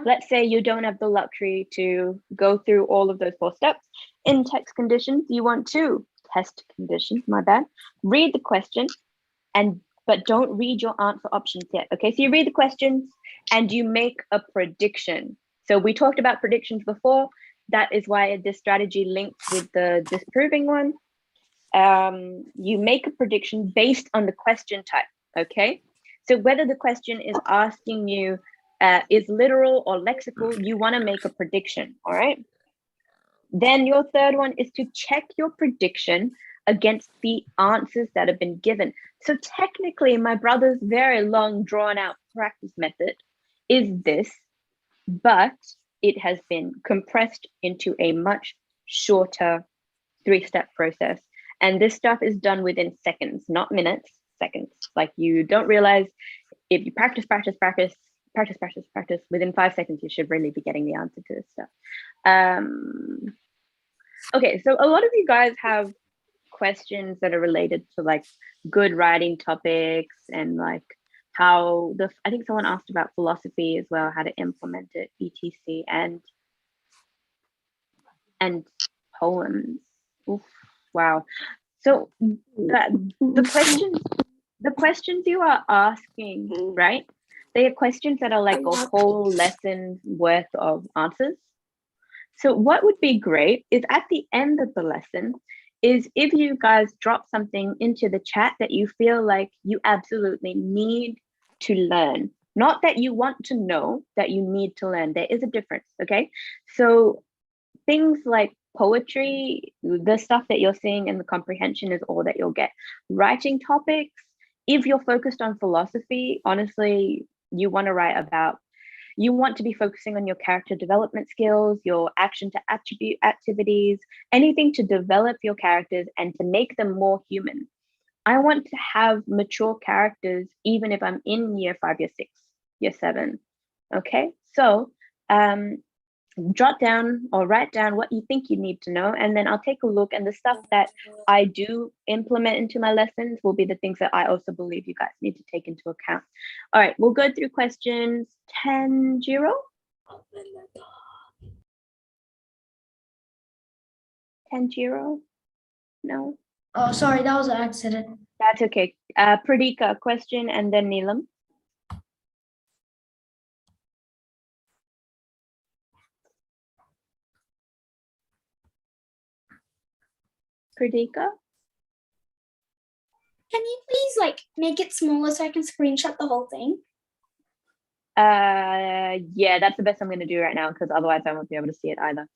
let's say you don't have the luxury to go through all of those 4 steps. In text conditions, you want to test conditions, my bad. Read the question but don't read your answer options yet. Okay, so you read the questions and you make a prediction. So we talked about predictions before. That is why this strategy links with the disproving one. You make a prediction based on the question type, okay? So whether the question is asking you is literal or lexical, you wanna make a prediction, all right? Then your third one is to check your prediction against the answers that have been given. So technically, my brother's very long drawn out practice method is this, but it has been compressed into a much shorter 3-step process. And this stuff is done within seconds, not minutes, seconds. Like you don't realize if you practice, within 5 seconds, you should really be getting the answer to this stuff. Okay, so a lot of you guys have questions that are related to like good writing topics and like how I think someone asked about philosophy as well, how to implement it, etc. and poems. Oof, wow. So the questions you are asking, right? They are questions that are like a whole lesson worth of answers. So what would be great is at the end of the lesson is if you guys drop something into the chat that you feel like you absolutely need to learn. Not that you want to know, that you need to learn. There is a difference, okay? So things like poetry, the stuff that you're seeing in the comprehension is all that you'll get. Writing topics, if you're focused on philosophy, honestly, you want to be focusing on your character development skills, your action to attribute activities, anything to develop your characters and to make them more human. I want to have mature characters, even if I'm in year 5, year 6, year 7. Okay, so jot down or write down what you think you need to know, and then I'll take a look, and the stuff that I do implement into my lessons will be the things that I also believe you guys need to take into account. All right, we'll go through questions 10-0. 10-0? No? Oh, sorry, that was an accident. That's okay. Pradika, question, and then Neelam. Pradika? Can you please like make it smaller so I can screenshot the whole thing? Yeah, that's the best I'm going to do right now, because otherwise I won't be able to see it either.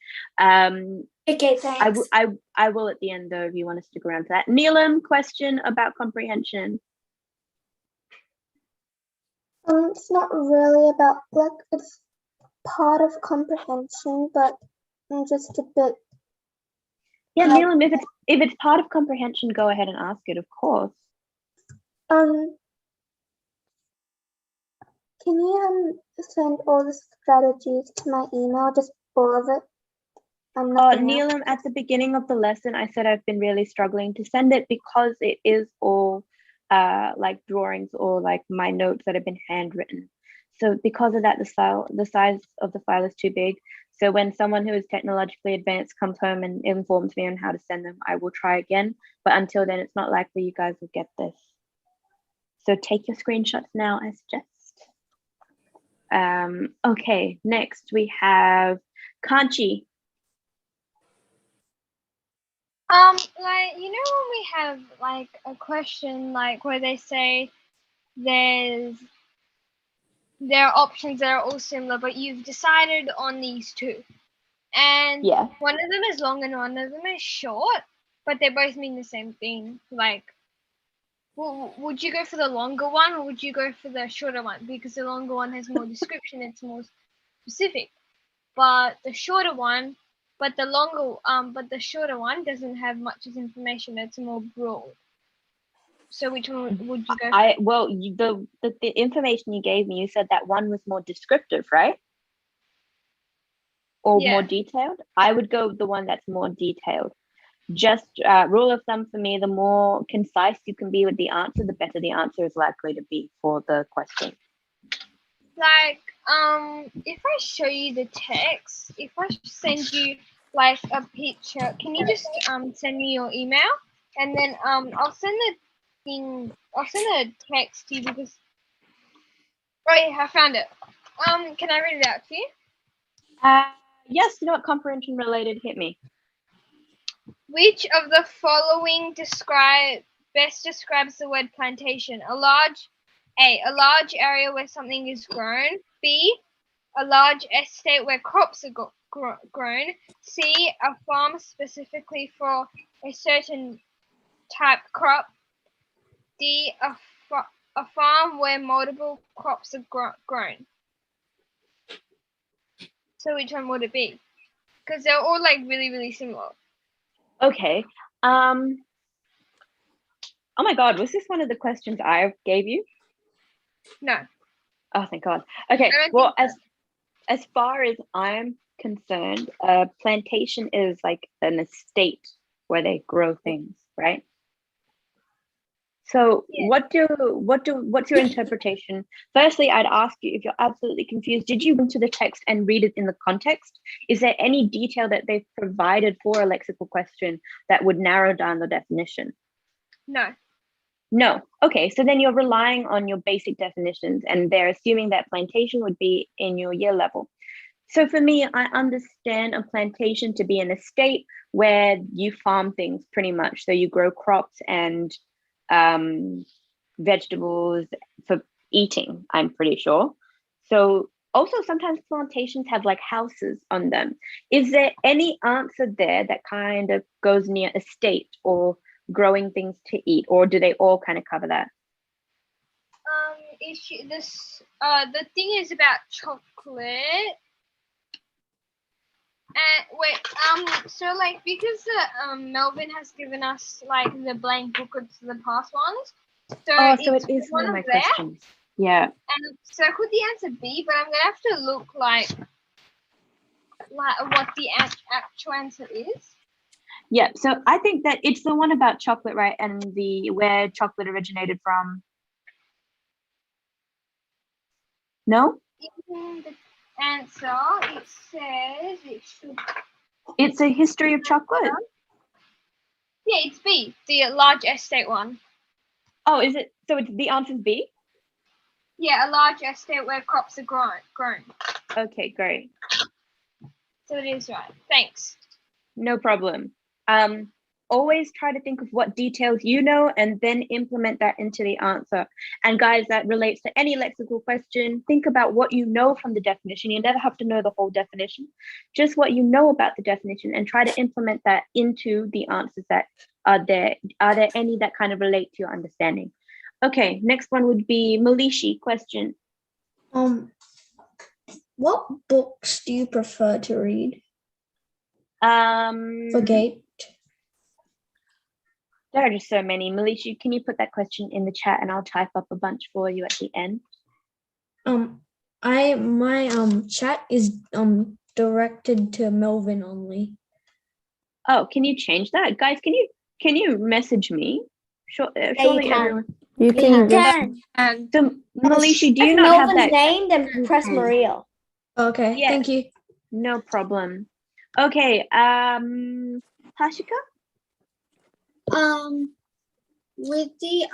Okay, thanks. I will at the end, though, if you want to stick around for that. Neelam, question about comprehension. It's not really about, like, it's part of comprehension, but just a bit. Yeah, Neelam, if it's part of comprehension, go ahead and ask it, of course. Can you send all the strategies to my email, just all of it? Neelam, at the beginning of the lesson, I said I've been really struggling to send it because it is all like drawings or like my notes that have been handwritten. So because of that, the size of the file is too big. So when someone who is technologically advanced comes home and informs me on how to send them, I will try again. But until then, it's not likely you guys will get this. So take your screenshots now, I suggest. Okay, next we have Kanchi. Like, you know, when we have like a question like where they say there are options that are all similar, but you've decided on these two, and one of them is long and one of them is short, but they both mean the same thing. Like, would you go for the longer one or would you go for the shorter one? Because the longer one has more description, it's more specific, but the shorter one doesn't have much as information. It's more broad. So which one would you go for? Well, the information you gave me, you said that one was more descriptive, right? Or more detailed? I would go with the one that's more detailed. Just rule of thumb for me, the more concise you can be with the answer, the better the answer is likely to be for the question. Like, if I show you the text, if I send you like a picture, can you just send me your email, and then I'll send the text to you because I found it. Can I read it out to you? Yes, you know what, comprehension related, hit me. Which of the following best describes the word plantation? A large area where something is grown. B, a large estate where crops are grown. C, a farm specifically for a certain type crop. D, a farm where multiple crops are grown. So which one would it be? Because they're all like really, really similar. Okay. Oh my God, was this one of the questions I gave you? No. Oh, thank God. Okay. Well, as far as I'm concerned, a plantation is like an estate where they grow things, right? So what's your interpretation? Firstly, I'd ask you, if you're absolutely confused, did you go into the text and read it in the context? Is there any detail that they've provided for a lexical question that would narrow down the definition? No. No. Okay, so then you're relying on your basic definitions, and they're assuming that plantation would be in your year level. So for me, I understand a plantation to be an estate where you farm things pretty much. So you grow crops and vegetables for eating, I'm pretty sure. So also sometimes plantations have like houses on them. Is there any answer there that kind of goes near estate or growing things to eat, or do they all kind of cover that? The thing is about chocolate. So like, because Melvin has given us like the blank booklets for the past ones, so it is one of my questions. Yeah. And so could the answer be? But I'm gonna have to look like like what the actual answer is? Yeah, so I think that it's the one about chocolate, right? And where chocolate originated from. No? In the answer, it says it should. It's a history of chocolate. Yeah, it's B, the large estate one. Oh, is it? So it's the answer's B? Yeah, a large estate where crops are grown. Okay, great. So it is right. Thanks. No problem. Always try to think of what details you know and then implement that into the answer. And guys, that relates to any lexical question. Think about what you know from the definition. You never have to know the whole definition, just what you know about the definition, and try to implement that into the answers that are there. Are there any that kind of relate to your understanding? Okay, next one would be Malishi question. What books do you prefer to read? For GATE? There are just so many. Malishi, can you put that question in the chat and I'll type up a bunch for you at the end? My chat is directed to Melvin only. Oh, can you change that, guys? Can you message me? Surely everyone. You can. So, Malishi, do you not have Melvin's that? name? Then press Maria. Okay, Yes. thank you. No problem. Okay, Hashika? With the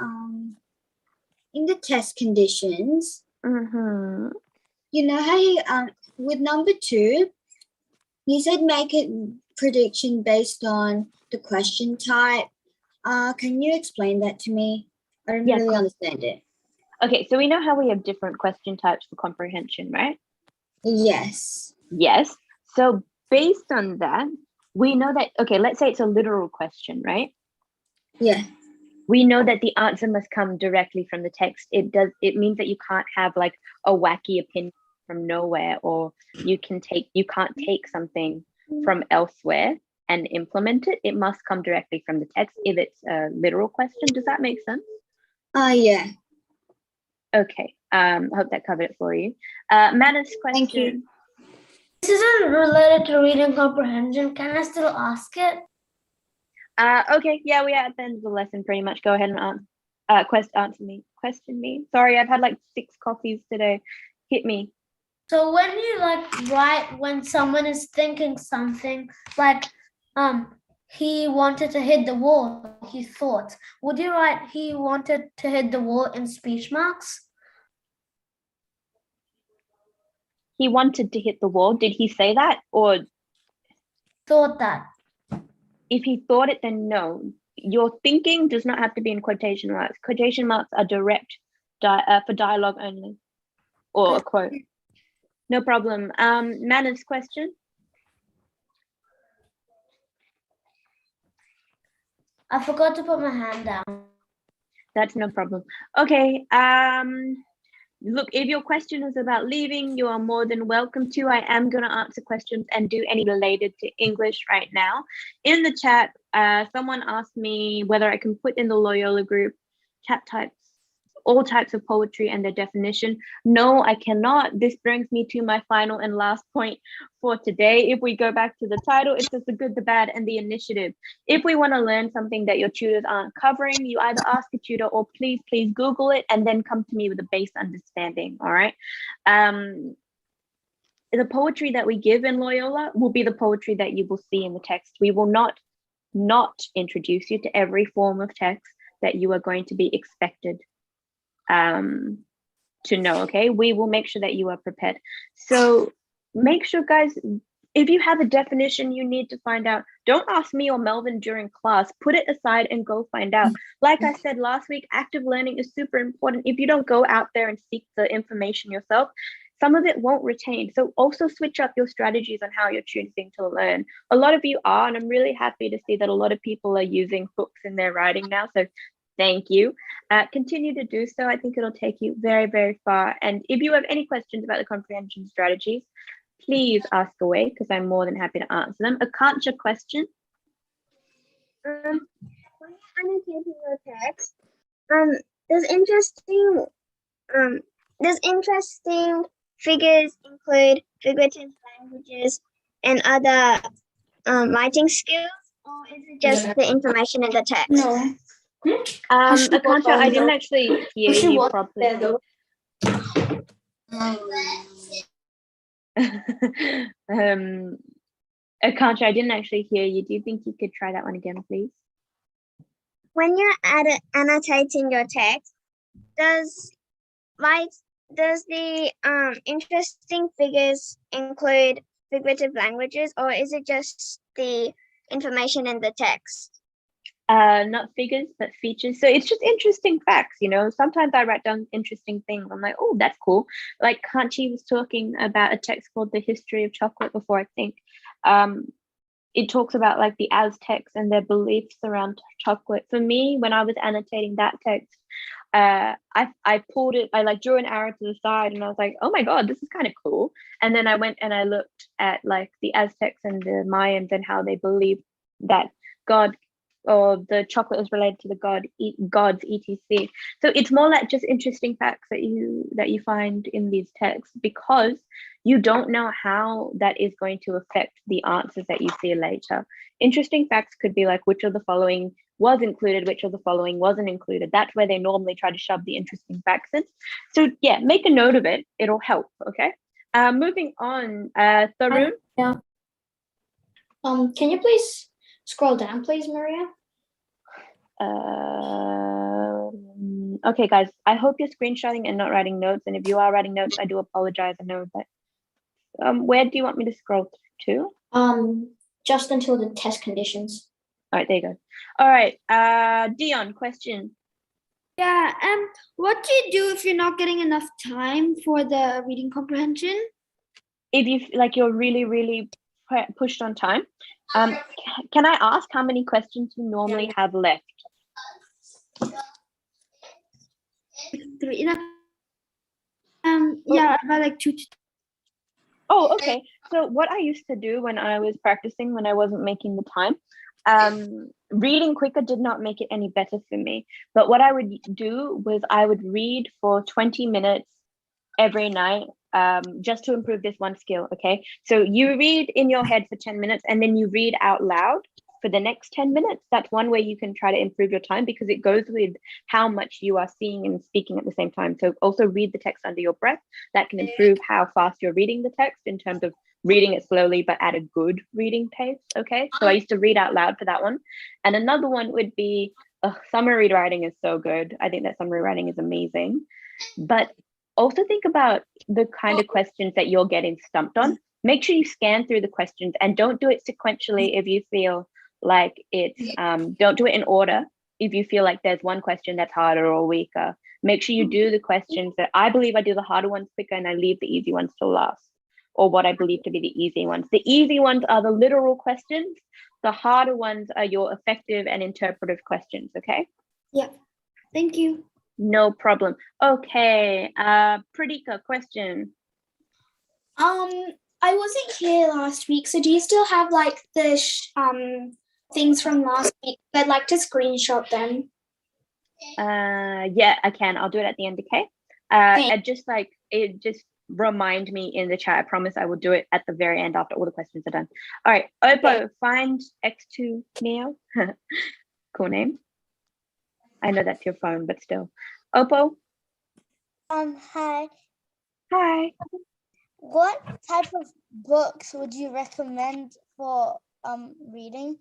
in the test conditions, you know how you with number 2, you said make a prediction based on the question type. Can you explain that to me? I don't really understand it. Okay, so we know how we have different question types for comprehension, right? Yes. Yes. So based on that, we know that, okay, let's say it's a literal question, right? Yeah. We know that the answer must come directly from the text. It means that you can't have like a wacky opinion from nowhere, or you can't take something from elsewhere and implement it. It must come directly from the text if it's a literal question. Does that make sense? Yeah. Okay. I hope that covered it for you. Manners question. Thank you. This isn't related to reading comprehension. Can I still ask it? Okay, yeah, we are at the end of the lesson pretty much. Go ahead and question me. Sorry, I've had like 6 coffees today. Hit me. So when you write when someone is thinking something like he wanted to hit the wall, he thought, would you write he wanted to hit the wall in speech marks? He wanted to hit the wall. Did he say that, or thought that? If he thought it, then no. Your thinking does not have to be in quotation marks. Quotation marks are direct for dialogue only, or a quote. No problem. Manners question. I forgot to put my hand down. That's no problem. Okay. Look, if your question is about leaving, you are more than welcome to. I am going to answer questions and do any related to English right now. In the chat, someone asked me whether I can put in the Loyola group chat types, all types of poetry and their definition. No, I cannot. This brings me to my final and last point for today. If we go back to the title, it says the good, the bad, and the initiative. If we want to learn something that your tutors aren't covering, you either ask a tutor or please Google it and then come to me with a base understanding, all right? The poetry that we give in Loyola will be the poetry that you will see in the text. We will not introduce you to every form of text that you are going to be expected to know, okay? We will make sure that you are prepared. So make sure, guys, if you have a definition you need to find out, don't ask me or Melvin during class. Put it aside and go find out. Like I said last week, active learning is super important. If you don't go out there and seek the information yourself, some of it won't retain. So also switch up your strategies on how you're choosing to learn. A lot of you are, and I'm really happy to see that a lot of people are using books in their writing now. So thank you. Continue to do so. I think it'll take you very, very far. And if you have any questions about the comprehension strategies, please ask away because I'm more than happy to answer them. Akanksha question. When annotating your text, does interesting figures include figurative languages and other writing skills, or is it just the information in the text? No. Akansha, I didn't actually hear you properly. Akansha, I didn't actually hear you. Do you think you could try that one again, please? When you're annotating your text, does the interesting figures include figurative languages, or is it just the information in the text? Not figures, but features. So it's just interesting facts, you know. Sometimes I write down interesting things. I'm like, oh, that's cool. Like Kanchi was talking about a text called The History of Chocolate before, I think. It talks about like the Aztecs and their beliefs around chocolate. For me, when I was annotating that text, I pulled it, I like drew an arrow to the side and I was like, oh my God, this is kind of cool. And then I went and I looked at like the Aztecs and the Mayans and how they believed that God or the chocolate is related to the gods, etc. So it's more like just interesting facts that you find in these texts, because you don't know how that is going to affect the answers that you see later. Interesting facts could be like, which of the following was included, which of the following wasn't included. That's where they normally try to shove the interesting facts in. So yeah, make a note of it. It'll help, okay? Moving on, Tarun. Yeah. Can you please scroll down, please, Maria? Okay, guys, I hope you're screenshotting and not writing notes. And if you are writing notes, I do apologize. I know that. Where do you want me to scroll to? Just until the test conditions. All right, there you go. All right, Dion, question. Yeah, what do you do if you're not getting enough time for the reading comprehension? If you like you're really pushed on time, can I ask how many questions you normally have left? 3. Yeah, about like 2 to. Oh, okay. So what I used to do when I was practicing, when I wasn't making the time, reading quicker did not make it any better for me. But what I would do was I would read for 20 minutes every night, just to improve this one skill, okay? So you read in your head for 10 minutes and then you read out loud for the next 10 minutes. That's one way you can try to improve your time, because it goes with how much you are seeing and speaking at the same time. So also read the text under your breath. That can improve how fast you're reading the text in terms of reading it slowly but at a good reading pace, okay? So I used to read out loud for that one. And another one would be, summary writing is so good. I think that summary writing is amazing. But also think about the kind of questions that you're getting stumped on. Make sure you scan through the questions and don't do it sequentially if you feel like it's, don't do it in order. If you feel like there's one question that's harder or weaker, make sure you do the questions that I believe I do the harder ones quicker and I leave the easy ones till last, or what I believe to be the easy ones. The easy ones are the literal questions. The harder ones are your effective and interpretive questions, okay? Yeah, thank you. No problem. Okay, Pradika, question. I wasn't here last week, so do you still have like the things from last week? I'd like to screenshot them. Yeah, I can. I'll do it at the end, okay? It just remind me in the chat. I promise I will do it at the very end after all the questions are done. All right, Oppo, find X2 Neo. Cool name. I know that's your phone, but still. Oppo? Hi. Hi. What type of books would you recommend for reading?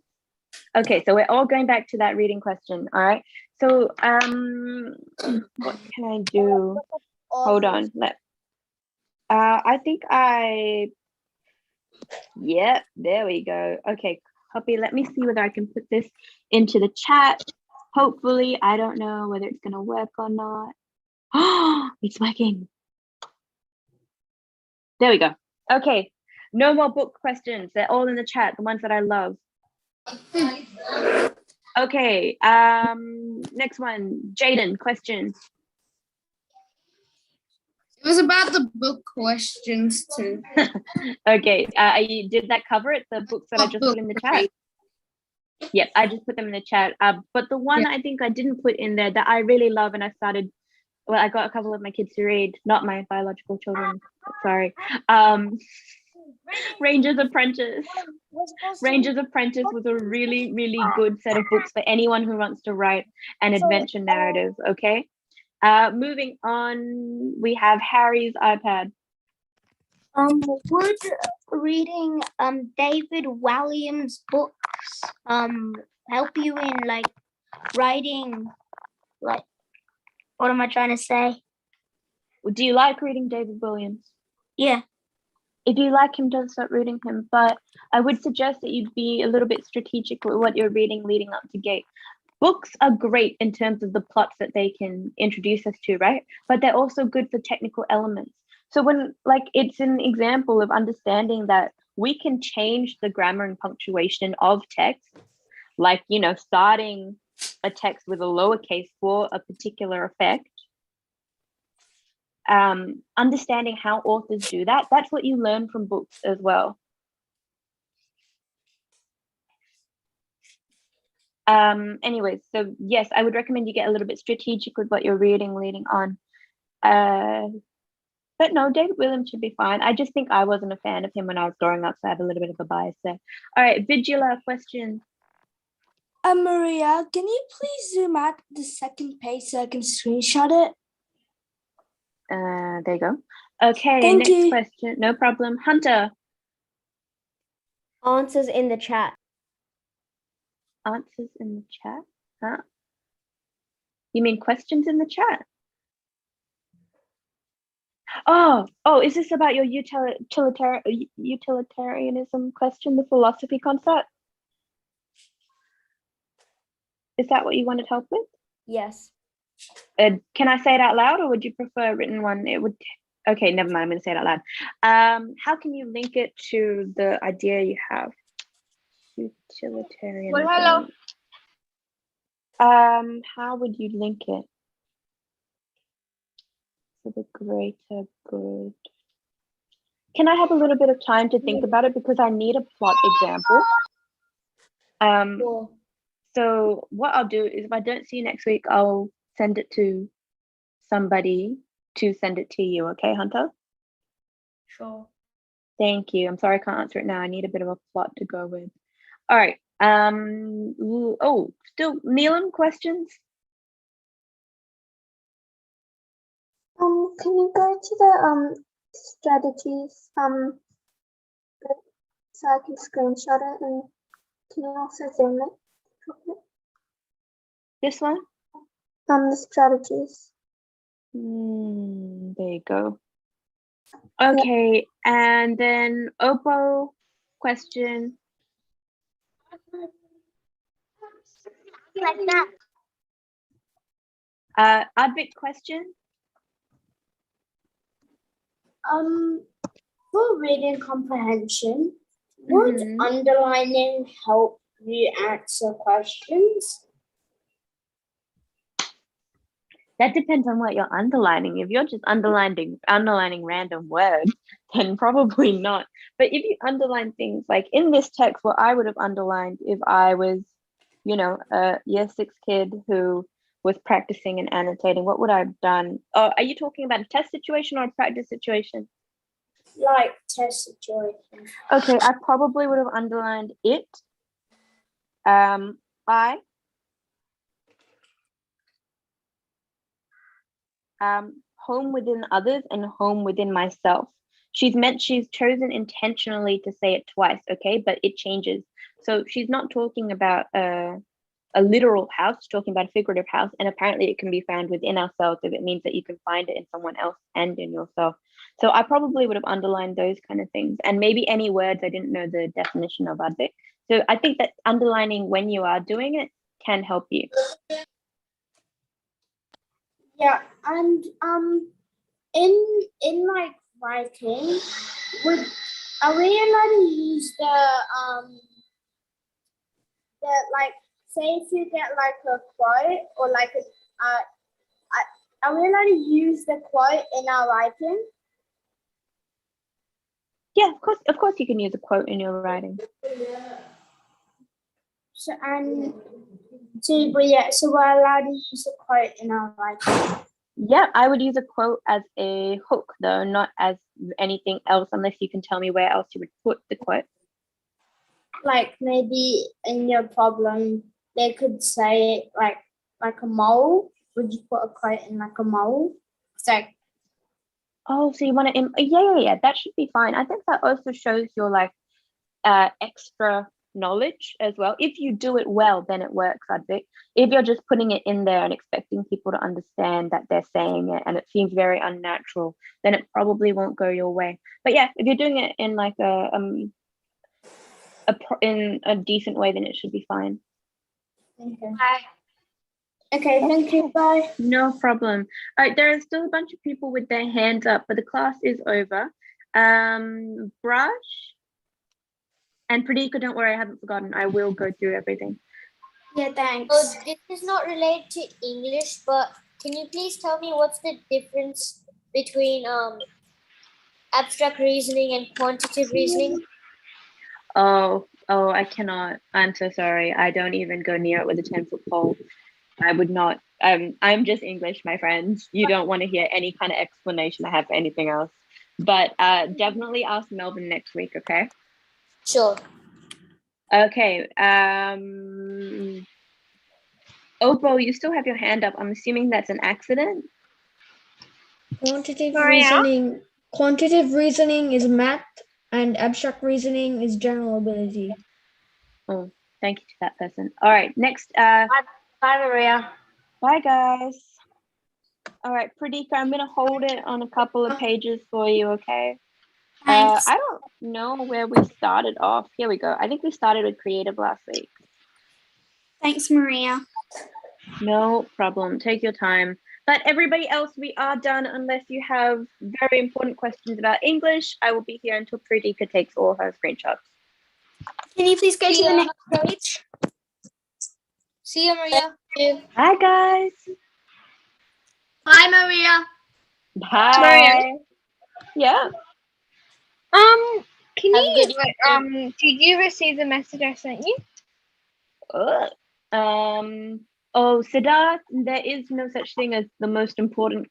Okay, so we're all going back to that reading question, all right? So what can I do? Hold on. I think yeah, there we go. Okay, copy. Let me see whether I can put this into the chat. Hopefully, I don't know whether it's gonna work or not. Oh, it's working. There we go. Okay, no more book questions. They're all in the chat, the ones that I love. Okay, next one, Jaden, question. It was about the book questions too. Okay, did that cover it? The books that I just put in the chat? Yep, I just put them in the chat. But the one I think I didn't put in there that I really love, and I got a couple of my kids to read, not my biological children, sorry. Ranger's Apprentice. Ranger's Apprentice was a really, really good set of books for anyone who wants to write an adventure narrative, okay? Moving on, we have Harry's iPad. Would reading David Walliams' books help you in like writing, like, what am I trying to say? Do you like reading David Williams? Yeah. If you like him, don't stop reading him. But I would suggest that you be a little bit strategic with what you're reading leading up to Gate. Books are great in terms of the plots that they can introduce us to, right? But they're also good for technical elements. So when, like, it's an example of understanding that we can change the grammar and punctuation of text, like, you know, starting a text with a lowercase for a particular effect. Understanding how authors do that, that's what you learn from books as well. Anyways, so yes, I would recommend you get a little bit strategic with what you're reading leading on. But no, David Williams should be fine. I just think I wasn't a fan of him when I was growing up, so I have a little bit of a bias there. All right, Vigila, question. Maria, can you please zoom out the second page so I can screenshot it? There you go. Okay, Thank you. next question. No problem. Hunter. Answers in the chat. Answers in the chat? Huh? You mean questions in the chat? Oh, is this about your utilitarianism question, the philosophy concept? Is that what you wanted help with? Yes. Can I say it out loud, or would you prefer a written one? It would. Okay, never mind. I'm going to say it out loud. How can you link it to the idea you have? Utilitarianism. Well, hello. How would you link it for the greater good? Can I have a little bit of time to think about it, because I need a plot example? Sure. So what I'll do is, if I don't see you next week, I'll send it to somebody to send it to you. Okay, Hunter? Sure. Thank you. I'm sorry I can't answer it now. I need a bit of a plot to go with. All right. Still Neelam, questions? Can you go to the strategies so I can screenshot it, and can you also zoom it? This one? The strategies. There you go. Okay, and then Oppo, question. Like that. Advik, question. For reading comprehension, would underlining help you answer questions? That depends on what you're underlining. If you're just underlining random words, then probably not. But if you underline things like in this text, what I would have underlined if I was, you know, a year 6 kid who was practicing and annotating, what would I have done? Oh, are you talking about a test situation or a practice situation? Like test situation. Okay, I probably would have underlined it. I. Home within others and home within myself. She's chosen intentionally to say it twice, okay? But it changes. So she's not talking about a literal house, she's talking about a figurative house, and apparently it can be found within ourselves if it means that you can find it in someone else and in yourself. So I probably would have underlined those kind of things, and maybe any words I didn't know the definition of Advik. So I think that underlining when you are doing it can help you. Yeah, and in like writing, are we allowed to use the like, say if you get like a quote or like are we allowed to use the quote in our writing? Yeah, of course you can use a quote in your writing. So we're allowed to use a quote in our writing. Yeah, I would use a quote as a hook though, not as anything else, unless you can tell me where else you would put the quote. Like maybe in your problem, they could say like a mole. Would you put a quote in like a mole? So Oh, so you want to, yeah, that should be fine. I think that also shows your like extra knowledge as well. If you do it well, then it works, Advik. If you're just putting it in there and expecting people to understand that they're saying it and it seems very unnatural, then it probably won't go your way. But yeah, if you're doing it in like in a decent way, then it should be fine. okay. Okay, thank you. Bye. No problem. All right, there are still a bunch of people with their hands up, but the class is over. Brush and Pradika, don't worry, I haven't forgotten. I will go through everything. Yeah, thanks. So this is not related to English, but can you please tell me what's the difference between abstract reasoning and quantitative reasoning? Oh, I cannot. I'm so sorry. I don't even go near it with a 10-foot pole. I would not. I'm just English, my friends. You don't want to hear any kind of explanation I have for anything else. But definitely ask Melvin next week, okay? Sure. Okay. Obo, you still have your hand up. I'm assuming that's an accident. Quantitative reasoning is math, and abstract reasoning is general ability. Oh, thank you to that person. All right, next. Bye, Maria. Bye, guys. All right, Pradika, I'm going to hold it on a couple of pages for you, okay? I don't know where we started off. Here we go. I think we started with creative last week. Thanks, Maria. No problem. Take your time. But everybody else, we are done unless you have very important questions about English. I will be here until Pradika takes all her screenshots. Can you please go to the next page? See you, Maria. Bye, guys. Bye, Maria. Bye. Maria. Yeah. Can you did you receive the message I sent you? Oh, Siddharth, there is no such thing as the most important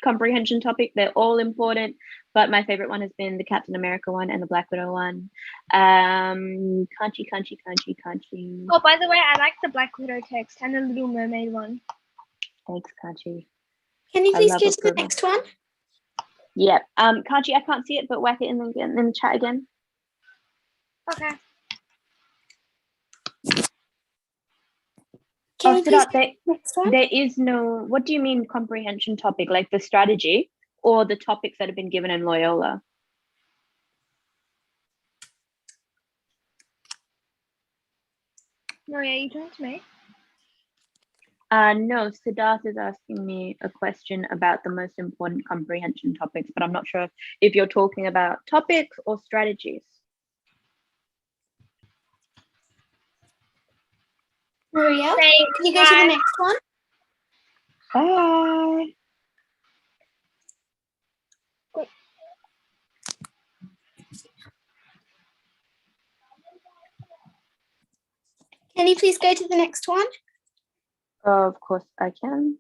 comprehension topic. They're all important, but my favorite one has been the Captain America one and the Black Widow one. Kanchi. Oh, by the way, I like the Black Widow text and the Little Mermaid one. Thanks, Kanchi. Can you please go to the next one? Yeah. Kanchi, I can't see it, but whack it in the chat again. Okay. Oh, Siddharth, there is no, what do you mean comprehension topic? Like the strategy or the topics that have been given in Loyola? Maria, you talking to me? No, Siddharth is asking me a question about the most important comprehension topics, but I'm not sure if you're talking about topics or strategies. Maria, can you go to the next one? Bye. Can you please go to the next one? Of course I can.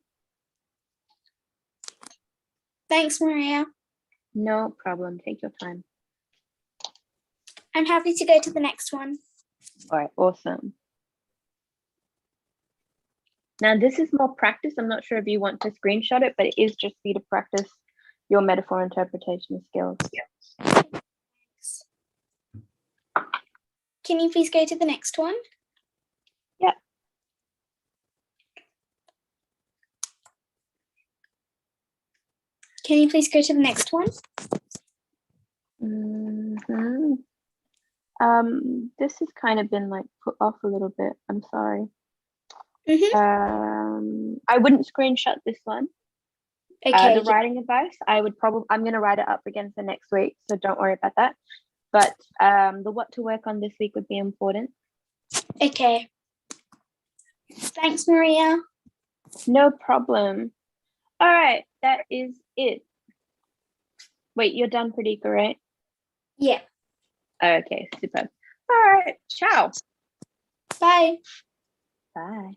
Thanks, Maria. No problem. Take your time. I'm happy to go to the next one. All right, awesome. Now this is more practice. I'm not sure if you want to screenshot it, but it is just for you to practice your metaphor interpretation skills. Can you please go to the next one? Yeah. Can you please go to the next one? This has kind of been like put off a little bit. I'm sorry. I wouldn't screenshot this one. Okay. The writing advice, I'm going to write it up again for next week, so don't worry about that. But the what to work on this week would be important. Okay. Thanks, Maria. No problem. All right, that is it. Wait, you're done, Pradika, right? Yeah. Okay, super. All right, ciao. Bye. Bye.